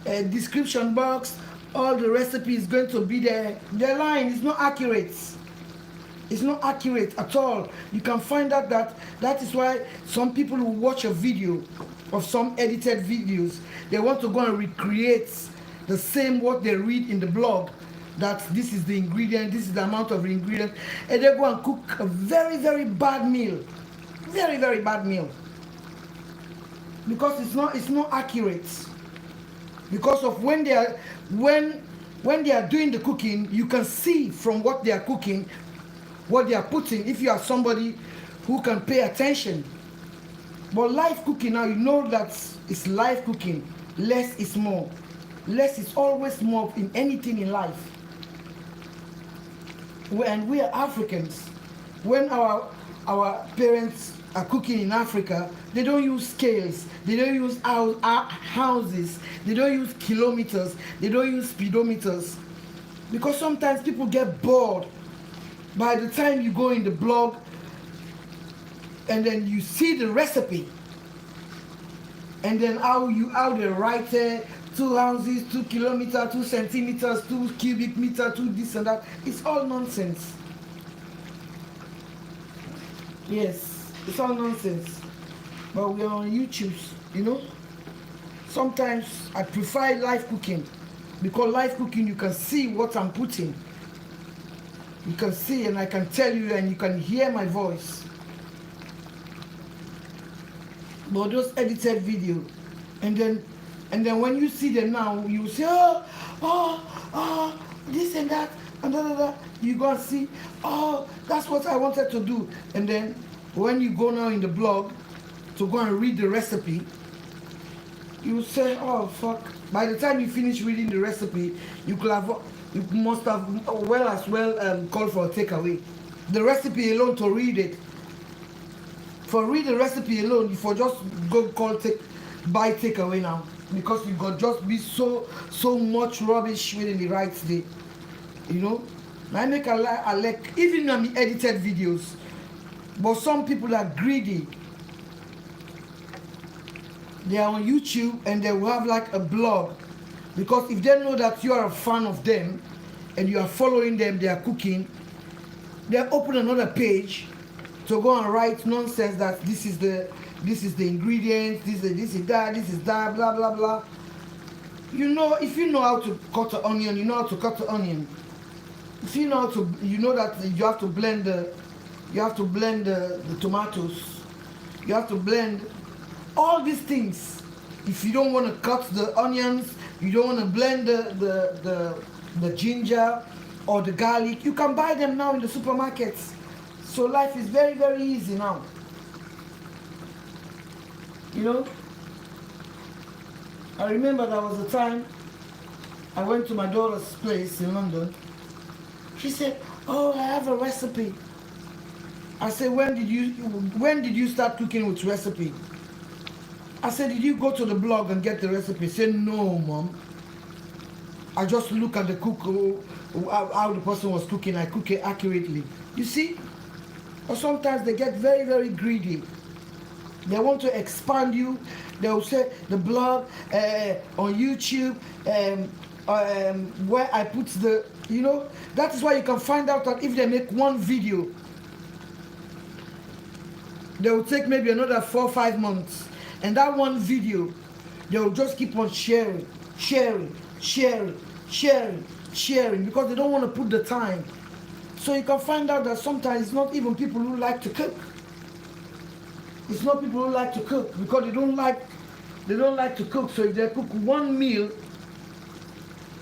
Description box, all the recipe is going to be there. Their line is not accurate. It's not accurate at all. You can find out that is why some people who watch a video of some edited videos, they want to go and recreate the same what they read in the blog, that this is the ingredient, this is the amount of ingredient, and they go and cook a very, very bad meal. Very, very bad meal. Because it's not accurate. Because of when they are doing the cooking, you can see from what they are cooking, what they are putting, if you are somebody who can pay attention. But live cooking now, you know that it's live cooking. Less is more. Less is always more in anything in life. And we are Africans. When our parents are cooking in Africa, they don't use scales, they don't use houses, they don't use kilometers, they don't use speedometers. Because sometimes people get bored. By the time you go in the blog and then you see the recipe, and then how they write 2 ounces, 2 kilometers, 2 centimeters, 2 cubic meters, 2 this and that, it's all nonsense. Yes, it's all nonsense. But we are on YouTube, you know. Sometimes I prefer live cooking, because live cooking you can see what I'm putting. You can see and I can tell you and you can hear my voice. But those edited video, and then when you see them now, you say, this and that, and da. You go and see, that's what I wanted to do. And then when you go now in the blog to go and read the recipe, you say, oh fuck. By the time you finish reading the recipe, you must have called for a takeaway. The recipe alone to read it. For read the recipe alone, you for just go buy takeaway now, because you got just be so much rubbish within the right day. You know, I make a like even on the edited videos, but some people are greedy. They are on YouTube and they will have like a blog, because if they know that you are a fan of them and you are following them, they are cooking, they open another page to go and write nonsense that this is the ingredients, this is that, blah blah blah. You know, if you know how to cut an onion, you know how to cut the onion. If you know how to, you know that you have to blend the tomatoes. You have to blend all these things. If you don't want to cut the onions, you don't want to blend the ginger or the garlic, you can buy them now in the supermarkets. So life is very, very easy now. You know, I remember there was a time I went to my daughter's place in London. She said, oh, I have a recipe. I said, when did you start cooking with recipe? I said, did you go to the blog and get the recipe? She said, no, Mom. I just look at the cook, how the person was cooking. I cook it accurately. You see? Or sometimes they get very, very greedy. They want to expand you. They will say the blog on YouTube, where I put the, you know, that is why you can find out that if they make one video, they will take maybe another 4 or 5 months. And that one video, they will just keep on sharing, because they don't want to put the time. So you can find out that sometimes it's not even people who like to cook. It's not people who like to cook, because they don't like to cook. So if they cook one meal,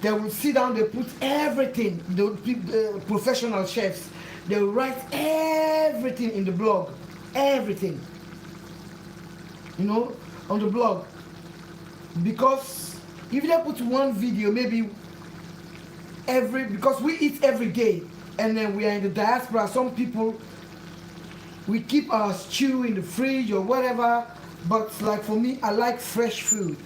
they will sit down, they put everything. The professional chefs, they will write everything in the blog, everything. You know, on the blog. Because if they put one video, maybe because we eat every day, and then we are in the diaspora, some people, we keep our stew in the fridge or whatever, but like for me, I like fresh food.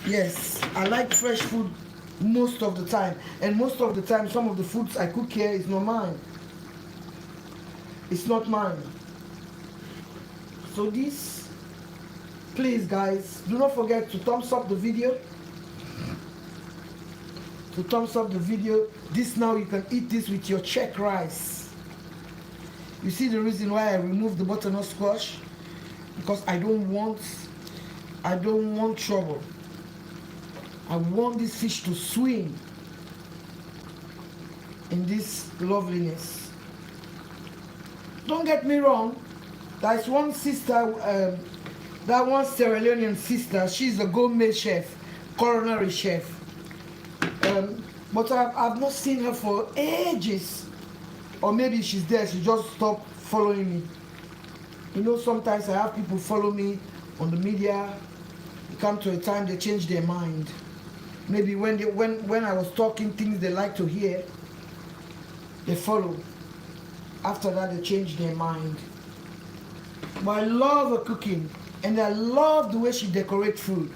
Yes, I like fresh food most of the time, and most of the time some of the foods I cook here is not mine. It's not mine. So this, please guys, do not forget to thumbs up the video, to thumbs up the video. This now you can eat this with your check rice. You see the reason why I removed the butternut squash? Because I don't want trouble. I want this fish to swim in this loveliness. Don't get me wrong, there's one sister, that one Sierra Leonean sister, she's a gourmet chef, culinary chef. But I've not seen her for ages. Or maybe she's there, she just stopped following me. You know, sometimes I have people follow me on the media. It come to a time they change their mind. Maybe when I was talking things they like to hear, they follow. After that, they change their mind. But I love her cooking, and I love the way she decorates food.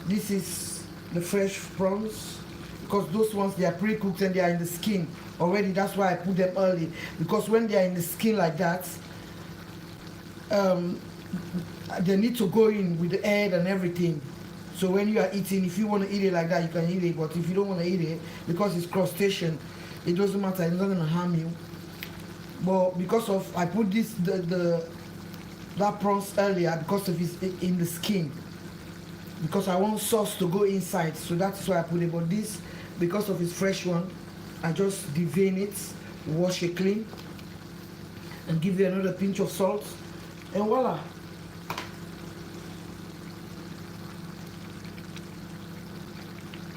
This is the fresh prawns, because those ones, they are pre-cooked and they are in the skin already. That's why I put them early, because when they are in the skin like that, they need to go in with the head and everything. So when you are eating, if you want to eat it like that, you can eat it. But if you don't want to eat it, because it's crustacean, it doesn't matter. It's not going to harm you. But because of, I put this that prawns earlier because of it's in the skin. Because I want sauce to go inside, so that's why I put it. But this, because of its fresh one, I just devein it, wash it clean, and give it another pinch of salt, and voila.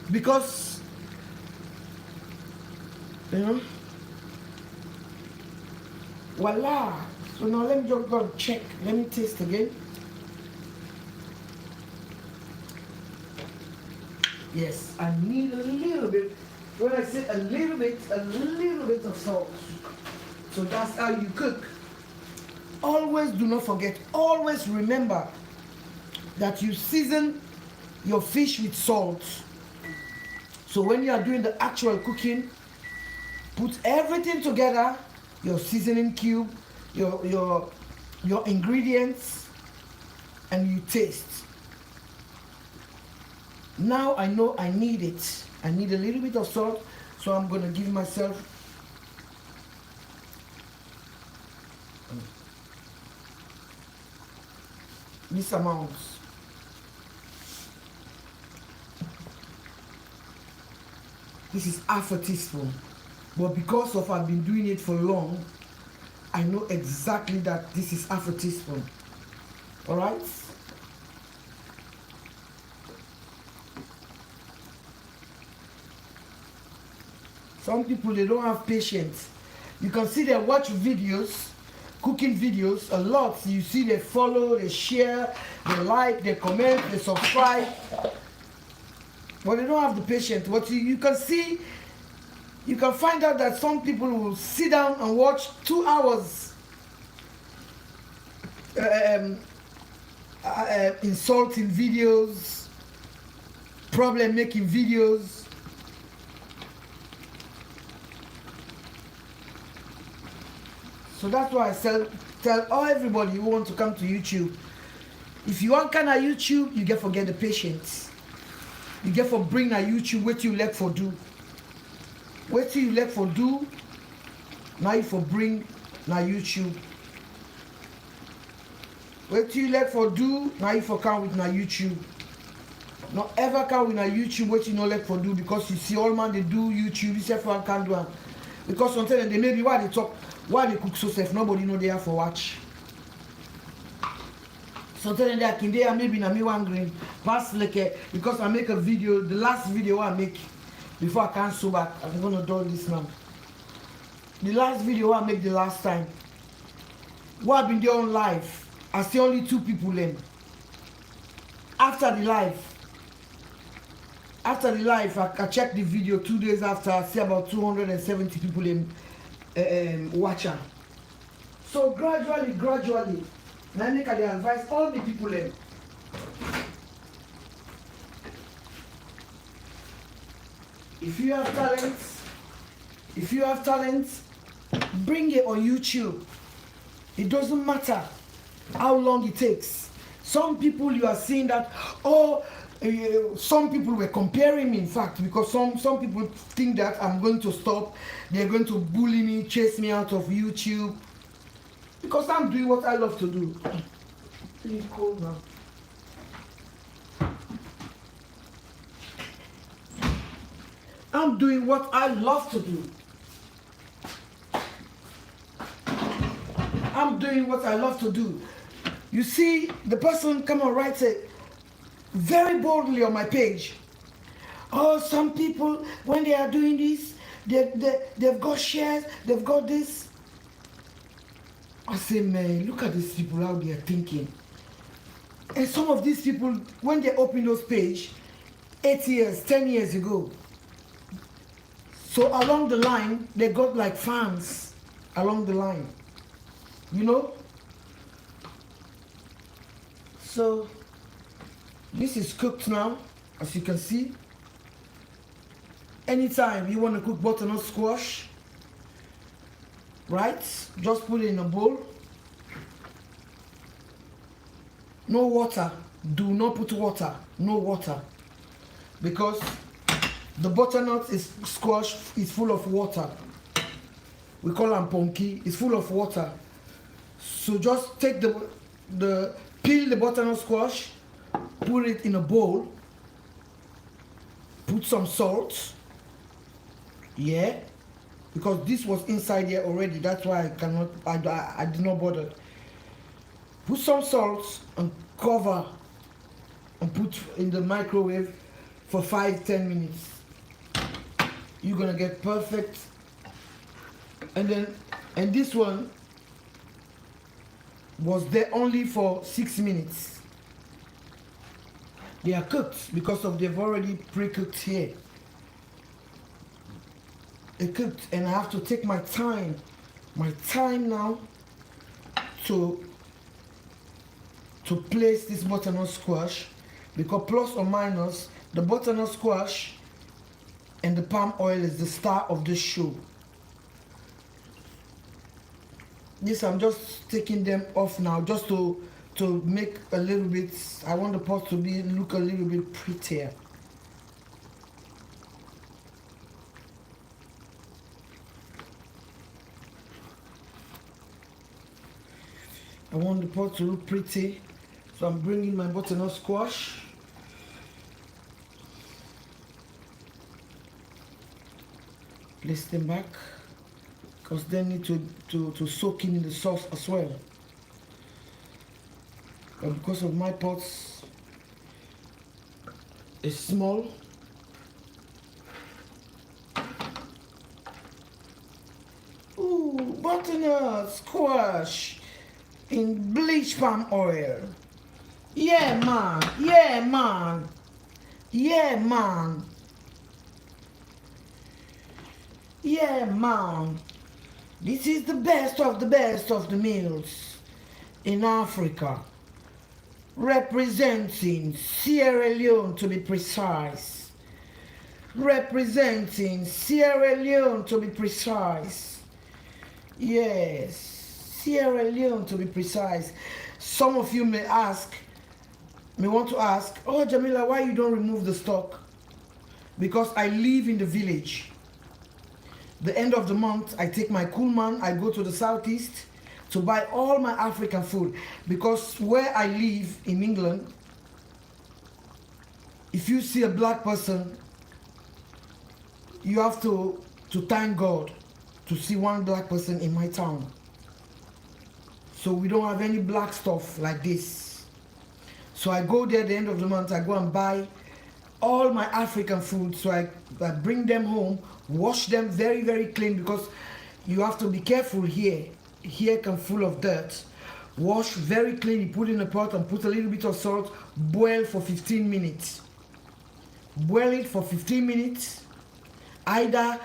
Because, you know, voila. So now let me just go and check. Let me taste again. Yes, I need a little bit. When I say a little bit of salt. So that's how you cook. Always do not forget, always remember that you season your fish with salt. So when you are doing the actual cooking, put everything together, your seasoning cube, your ingredients, and you taste. Now I know I need it. I need a little bit of salt, so I'm gonna give myself this amount. This is half a teaspoon, but because of I've been doing it for long, I know exactly that this is half a teaspoon. All right. Some people, they don't have patience. You can see they watch videos, cooking videos a lot. You see they follow, they share, they like, they comment, they subscribe. But they don't have the patience. But you can see, you can find out that some people will sit down and watch 2 hours insulting videos, problem making videos. So that's why I tell everybody who want to come to YouTube, if you want kind of YouTube, you get forget the patience. You get for bring a YouTube, what you like for do. What you like for do, now you for bring na YouTube. What you like for do, now you for come with na YouTube. Not ever come with na YouTube, what you not like for do, because you see all man they do YouTube, you say for one can do one. Because sometimes they maybe why they talk, why they cook so safe, nobody know they have for watch. Sometimes they can there maybe na me one green pass like because I make a video, the last video I make before I cancel back. I'm gonna do this now. The last video I make the last time. What I've been there on live, I see only 2 people in. After the live, I checked the video 2 days after, I see about 270 people in watching. So gradually, now I advise all the people in. If you have talent, bring it on YouTube. It doesn't matter how long it takes. Some people you are seeing that, oh, some people were comparing me, in fact, because some people think that I'm going to stop. They're going to bully me, chase me out of YouTube, because I'm doing what I love to do. It's cold now. I'm doing what I love to do. I'm doing what I love to do. You see, the person come and writes it very boldly on my page. Oh, some people, when they are doing this, they've got shares, they've got this. I say, man, look at these people out there thinking. And some of these people, when they open those pages, 8 years, 10 years ago, so along the line, they got like fans along the line, you know? So, this is cooked now, as you can see. Anytime you want to cook butternut squash, right? Just put it in a bowl. No water. Do not put water. No water. Because the butternut squash is full of water. We call them punky. It's full of water. So just take peel the butternut squash, put it in a bowl, put some salt. Yeah, because this was inside here already. That's why I did not bother. Put some salt and cover and put in the microwave for 5-10 minutes. You're gonna get perfect. And this one was there only for 6 minutes. They are cooked because they've already pre-cooked here. They're cooked, and I have to take my time now to place this butternut squash, because plus or minus, the butternut squash and the palm oil is the star of this show. This, I'm just taking them off now, just to make a little bit. I want the pot to look a little bit prettier. I want the pot to look pretty, so I'm bringing my butternut squash. Place them back, because they need to soak in the sauce as well. But because of my pots is small, ooh, butternut squash in bleached palm oil. Yeah, man. Yeah, man. Yeah, man. Yeah, man. This is the best of the meals in Africa. Representing Sierra Leone, to be precise. Representing Sierra Leone, to be precise. Yes, Sierra Leone, to be precise. Some of you may want to ask, oh Jamila, why you don't remove the stock? Because I live in the village. The end of the month, I take my Coolman, I go to the southeast to buy all my African food. Because where I live in England, if you see a black person, you have to thank God to see one black person in my town. So we don't have any black stuff like this. So I go there at the end of the month, I go and buy all my African food. So I bring them home, wash them very, very clean, because you have to be careful here. Here can full of dirt. Wash very clean, you put in a pot and put a little bit of salt, boil for 15 minutes. Boil it for 15 minutes. Either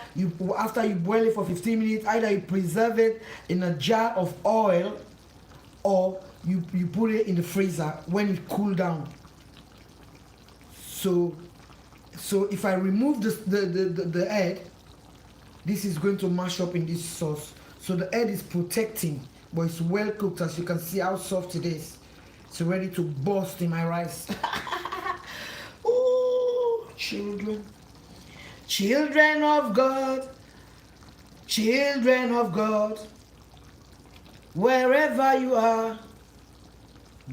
after you boil it for 15 minutes, either you preserve it in a jar of oil, or you put it in the freezer when it cool down. So if I remove the egg, this is going to mash up in this sauce. So the egg is protecting, but it's well cooked. As you can see how soft it is. It's ready to burst in my rice. Ooh, children. Children of God, children of God, wherever you are,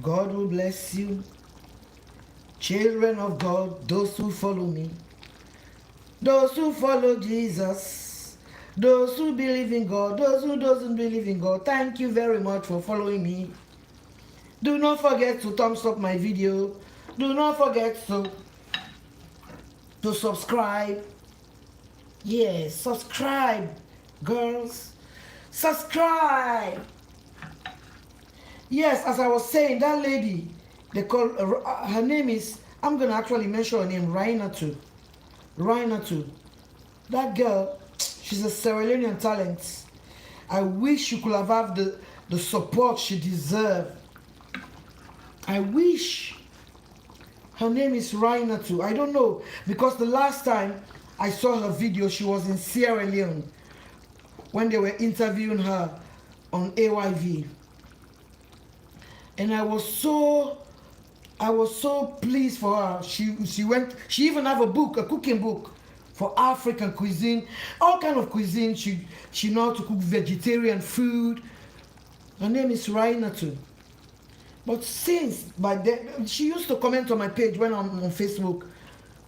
God will bless you. Children of God, those who follow me, those who follow Jesus, those who believe in God, those who doesn't believe in God, thank you very much for following me. Do not forget to thumbs up my video. Do not forget to subscribe. Yes, subscribe, girls. Subscribe. Yes, as I was saying, that lady, they call her name is, I'm gonna actually mention her name, Rainatu. That girl, she's a Sierra Leonean talent. I wish she could have had the support she deserved. I wish. Her name is Rainatu. I don't know, because the last time I saw her video, she was in Sierra Leone when they were interviewing her on AYV. And I was so pleased for her. She even have a book, a cooking book for African cuisine, all kind of cuisine. She know how to cook vegetarian food. Her name is Rainatu. But since by then, she used to comment on my page when I'm on Facebook,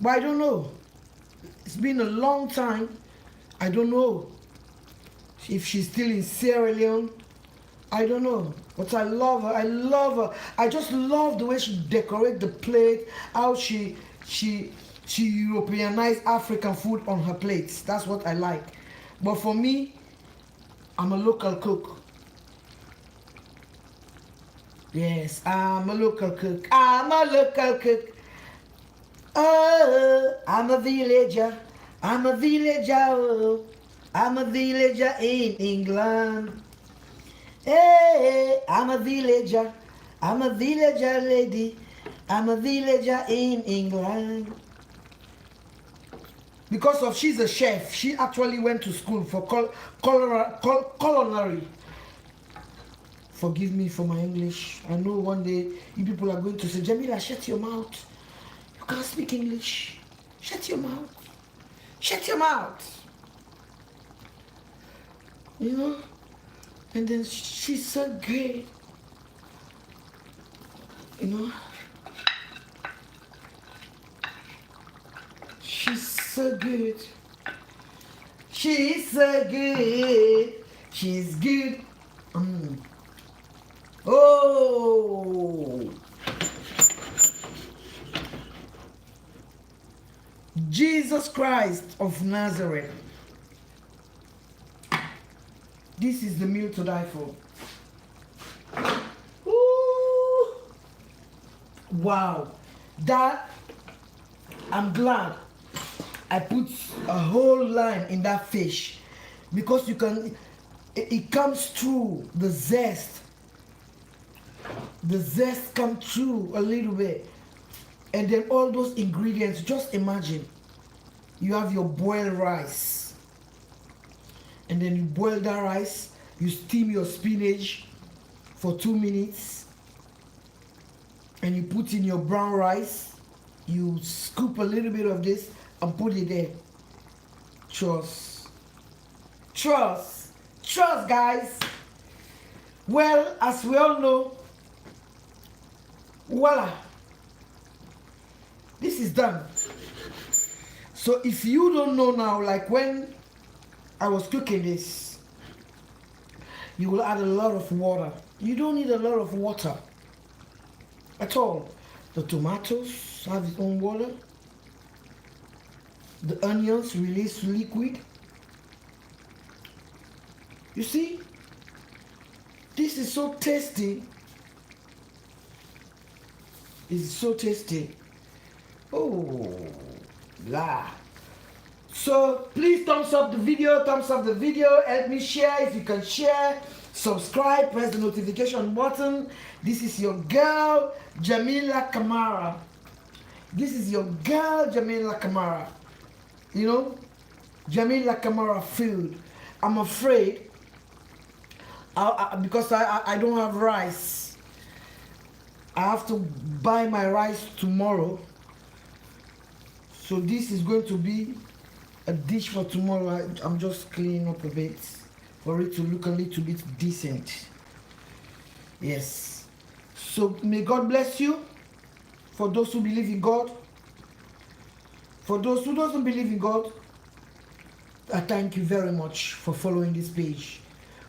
but I don't know. It's been a long time. I don't know if she's still in Sierra Leone. I don't know, but I love her. I love her. I just love the way she decorates the plate, how she Europeanized African food on her plates. That's what I like. But for me, I'm a local cook. Yes, I'm a local cook. I'm a local cook. Oh, I'm a villager. I'm a villager. Oh, I'm a villager in England. Hey, I'm a villager. I'm a villager lady. I'm a villager in England. Because of she's a chef. She actually went to school for culinary. Forgive me for my English. I know one day you people are going to say, Jamila, shut your mouth. You can't speak English. Shut your mouth. Shut your mouth. You know? And then she's so good. You know? She's so good. She's so good. She's good. Oh, Jesus Christ of Nazareth. This is the meal to die for. Ooh. Wow. That, I'm glad I put a whole line in that fish, because you can, it comes through the zest. The zest comes through a little bit. And then all those ingredients, just imagine. You have your boiled rice. And then you boil that rice. You steam your spinach for 2 minutes. And you put in your brown rice. You scoop a little bit of this and put it there. Trust. Trust. Trust, guys. Well, as we all know, voila, this is done. So if you don't know now, like when I was cooking this, you will add a lot of water. You don't need a lot of water at all. The tomatoes have its own water. The onions release liquid. You see, this is so tasty. It's so tasty. Oh, la. So please thumbs up the video, help me share if you can share, subscribe, press the notification button. This is your girl, Jamila Kamara. This is your girl, Jamila Kamara. You know, Jamila Kamara food. I'm afraid, because I don't have rice. I have to buy my rice tomorrow. So this is going to be a dish for tomorrow. I'm just cleaning up a bit for it to look a little bit decent. Yes. So may God bless you. For those who believe in God. For those who doesn't believe in God, I thank you very much for following this page.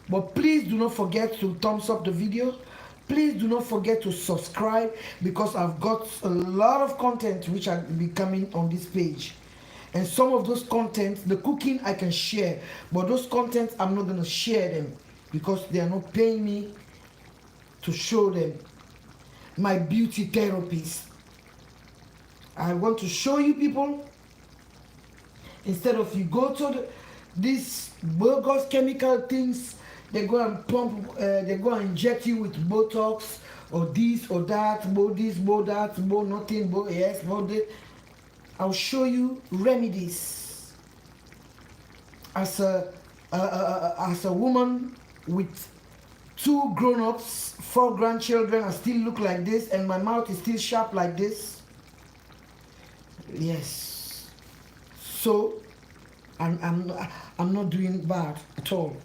But please do not forget to thumbs up the video. Please do not forget to subscribe, because I've got a lot of content which will be coming on this page. And some of those contents, the cooking I can share, but those contents I'm not going to share them because they are not paying me to show them. My beauty therapist. I want to show you people, instead of you go to these bogus chemical things, they go and pump, they go and inject you with Botox or this or that, bo this, bo that, bo nothing, bo yes, bo this. I'll show you remedies. As a woman with 2 grown-ups, 4 grandchildren, I still look like this, and my mouth is still sharp like this. Yes. So I'm not doing bad at all.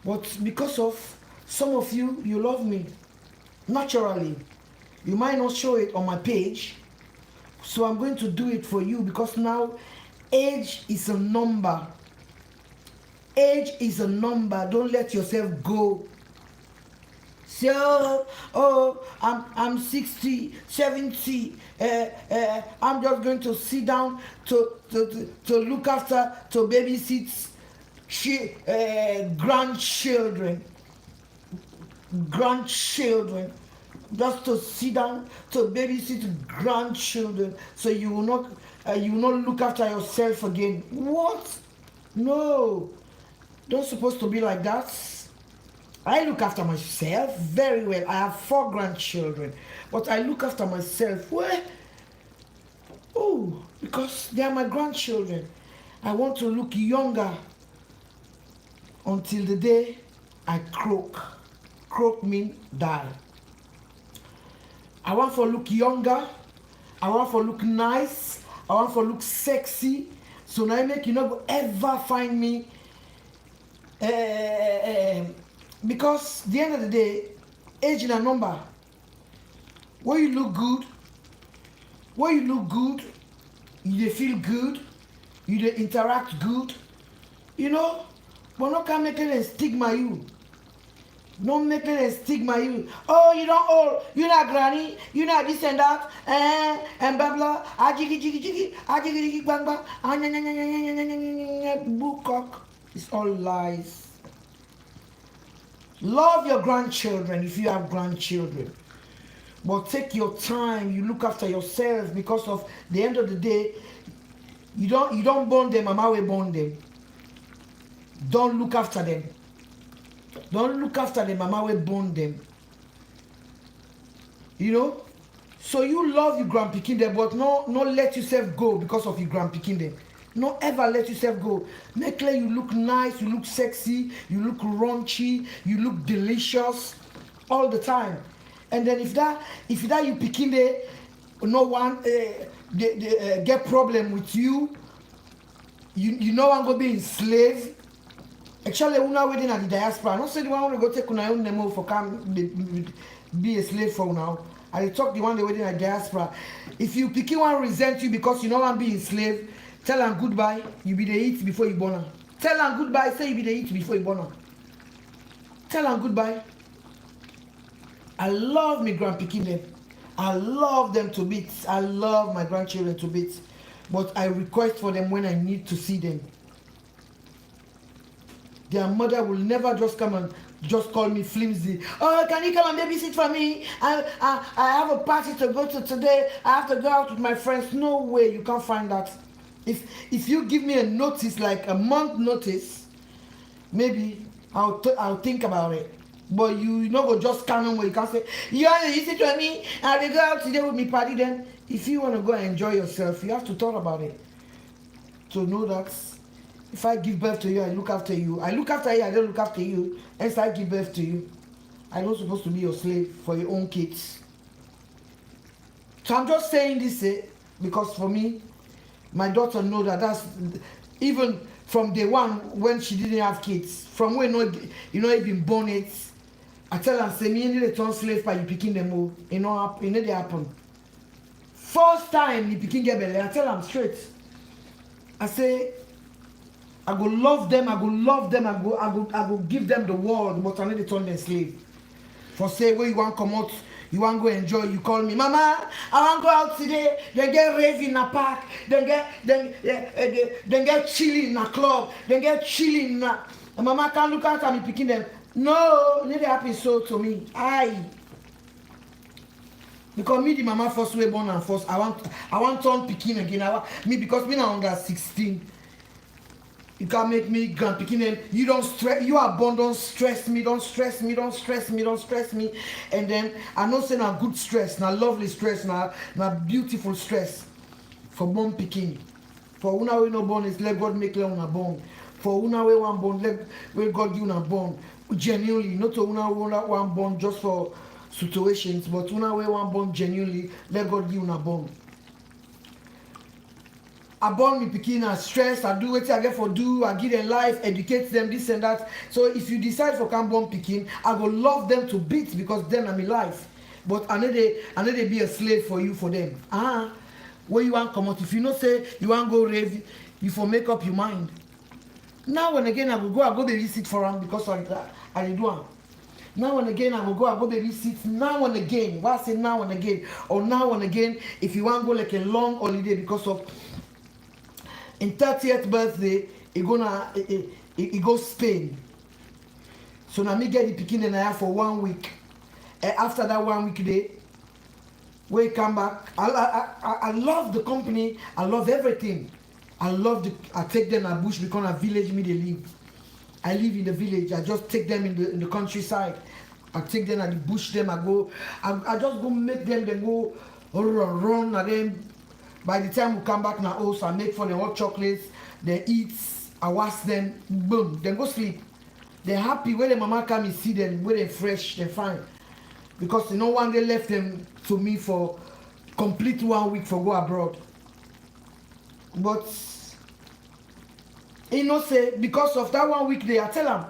But because of some of you love me naturally. You might not show it on my page. So I'm going to do it for you, because now age is a number. Age is a number. Don't let yourself go. Say, I'm 60, 70. I'm just going to sit down to look after, to babysit grandchildren. Just to sit down to babysit grandchildren, so you will not look after yourself again. What? No, don't supposed to be like that. I look after myself very well. I have 4 grandchildren, but I look after myself well. Oh, because they are my grandchildren. I want to look younger until the day I croak. Croak means die. I want to look younger. I want to look nice. I want to look sexy. So now I make you not ever find me. Because at the end of the day, age is a number. When you look good, you feel good, you interact good, you know. But not can make it stigma you. Don't make it stigma you. Oh, you don't old, you're not granny, you're not this and that, and blah blah. Jiggy, bang bang, bukkok. It's all lies. Love your grandchildren if you have grandchildren. But take your time, you look after yourself, because of the end of the day, you don't born them, mama will born them. Don't look after them. Don't look after them, mama will born them. You know? So you love your grandpicking them, but no let yourself go because of your grandpicking them. No ever let yourself go. Make sure you look nice, you look sexy, you look raunchy, you look delicious all the time. And then if that you picking the no one get problem with you, you know I'm gonna be enslaved. Actually, una wedding at the diaspora. Not say the one want to go take una own name for come be a slave for now. I talk the one the wedding at diaspora. If you picking one resent you because you know I'm being enslaved, tell them goodbye. You be the eat before you born her. Tell them goodbye. Say you be the eat before you born her. Tell them goodbye. I love me grandpicking them. I love them to bits. I love my grandchildren to bits. But I request for them when I need to see them. Their mother will never just come and just call me flimsy. Oh, can you come and babysit for me? I have a party to go to today. I have to go out with my friends. No way, you can't find that. If you give me a notice, like a month notice, maybe I'll think about it. But you know go just come on where you can't say, you want to listen to me and they go out today with me party. Then if you want to go and enjoy yourself, you have to talk about it. To know that if I give birth to you, I look after you. I look after you, I don't look after you. Hence I give birth to you. I'm not supposed to be your slave for your own kids. So I'm just saying this because for me, My daughter know that that's even from day one when she didn't have kids. From when even born it, I tell her say me need to turn slave by you picking them all. It they happen. First time you picking get belly, I tell them straight. I say I go love them, I go give them the world, but I need to turn them slave. For say where you want come out, you want go enjoy, you call me, Mama, I want go out today. Then get rave in a park, then get chilling in a club, then get chilling in a. And Mama can't look out at me picking them. No, it never happen so to me. Because me the mama first way born and first, I want turn picking again. Because me now under 16. You can't make me grand picking them. You don't stress. You are born. Don't stress me. Don't stress me. Don't stress me. Don't stress me. And then I know say na good stress, na lovely stress, na beautiful stress for born picking. For una we no born is let God make una born. For una we one born let God give una born. Genuinely, not to una one born just for situations, but una we one born genuinely let God give una born. I born me picking and stress, I do what I get for do, I give them life, educate them, this and that. So if you decide for can born picking, I go love them to bits because then I'm in life. But I need to be a slave for you for them. Where you want come out, if you know say you want go rave, you for make up your mind. Now and again I go babysit for them because I do one. Now and again I go babysit. Now and again, why I say now and again, or now and again if you want go like a long holiday because of. In 30th birthday, he go Spain. So now me get the picking and I have for 1 week. And after that 1 week day, we come back. I love the company. I love everything. I take them to bush because a village me they live. I live in the village. I just take them in the countryside. I take them at the bush. I just go make them. They go run and then. By the time we come back now, also I make for them hot chocolates. They eat. I wash them. Boom. Then go sleep. They're happy when the mama come and see them. When they're fresh, they're fine. Because you know one day left them to me for complete 1 week for go abroad. But say because of that 1 week day, I tell them.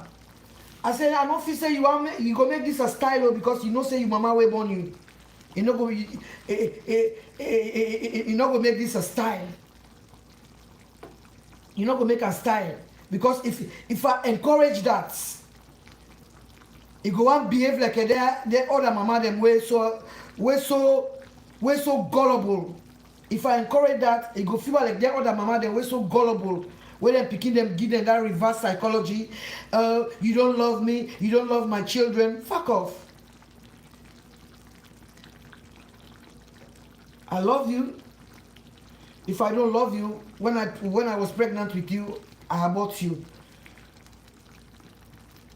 I say I don't feel say you go make this a style because say your mama will born you. You not go make this a style. You're not gonna make a style because if I encourage that, it go and behave like the other mama them way so gullible. If I encourage that, it go feel like the other mama them way so gullible. When I'm picking them, give them that reverse psychology. You don't love me. You don't love my children. Fuck off. I love you. If I don't love you, when I was pregnant with you, I abort you.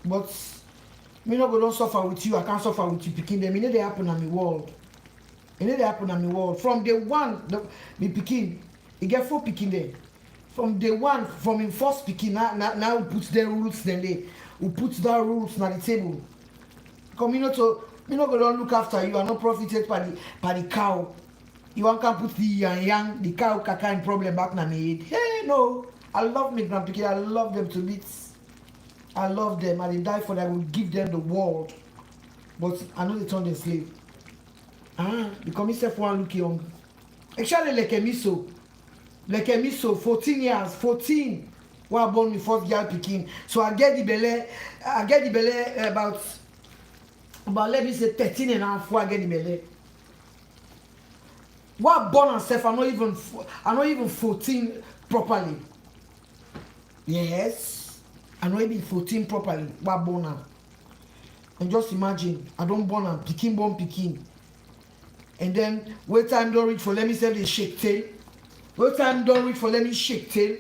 But me not go don't suffer with you. I can't suffer with you picking them. It need to happen on my world. It need to happen on my world. From day one, me picking, it get 4 picking there. From day one, from in first picking, now we put the rules then they we put that rules on the table. Because me not go don't look after you. I not profited by the cow. You want to put the yang, the cow caca problem back na me head. Hey, no. I love me grandpikin. I love them to bits. I love them. I die for them. I will give them the world. But I know they turn them slave. Because myself one look young. Actually, like a miso, 14 years, 14. When I born my first girl picking. So I get the belly about let me say 13 and a half before I get the belly. What born and self, I'm not even 14 properly. Yes, I'm not even 14 properly. What born now? And just imagine, I don't born and picking. And then wait time don't reach for let me say the shake tail. Wait time don't reach for let me shake tail.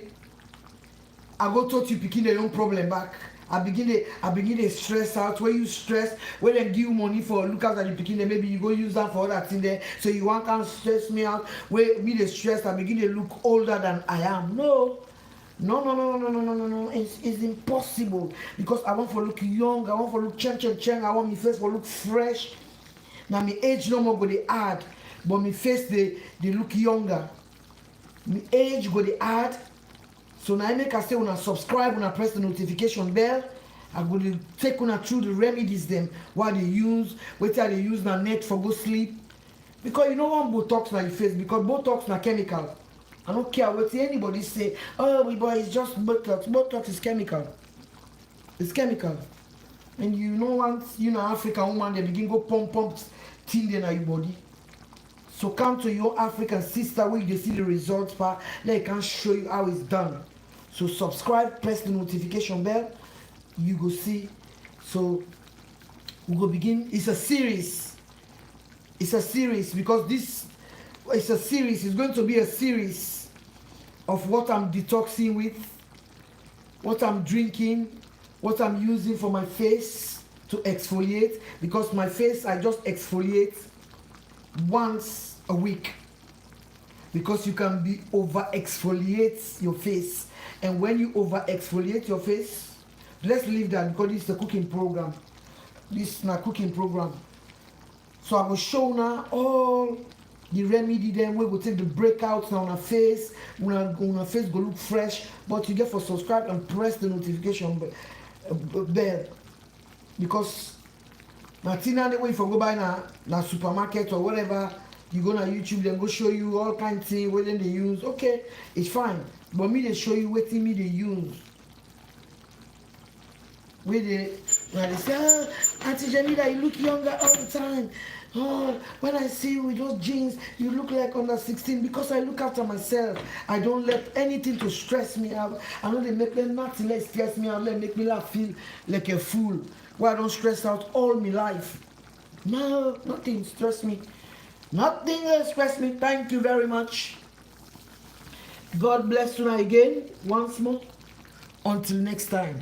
I go talk to you picking their own problem back. I begin to stress out. When you stress, when they give you money for look after the picking, maybe you go use that for other thing there. So you want to stress me out. When me the stress, I begin to look older than I am. No. It's impossible because I want to look young. I want to look cheng. I want my face to look fresh. Now my age no more go they add, but my face they look younger. age go dey add. So now I make I say una subscribe, una press the notification bell. I go to take una through the remedies them what they use, wetin they use na net for go sleep. Because you don't want Botox na your face, because Botox na chemical. I don't care what anybody say, oh my boy, it's just Botox. Botox is chemical. It's chemical. And you know once you know African woman, they begin go pump thing in your body. So come to your African sister where you see the results part, they can show you how it's done. So subscribe, press the notification bell, you go see. So we go begin. It's a series. It's a series because this it's a series. It's going to be a series of what I'm detoxing with, what I'm drinking, what I'm using for my face to exfoliate, because my face I just exfoliate once a week, because you can be over exfoliate your face, and when you over exfoliate your face, let's leave that because this is a cooking program. This is not cooking program. So I will show now all the remedy then we will take the breakouts now on our face. When our face go look fresh, but you get for subscribe and press the notification bell, because Martina the way if you go buy na supermarket or whatever, you go on YouTube, then go show you all kinds of things, what they use. Okay, it's fine. But me they show you what me they use. Where they say, oh, Auntie Jamila, you look younger all the time. Oh, when I see you with those jeans, you look like under 16, because I look after myself. I don't let anything to stress me out. I know they make them nothing let stress me out, let make me laugh, feel like a fool. Why I don't stress out all my life. No, nothing stress me. Nothing stress me. Thank you very much. God bless you again, once more. Until next time.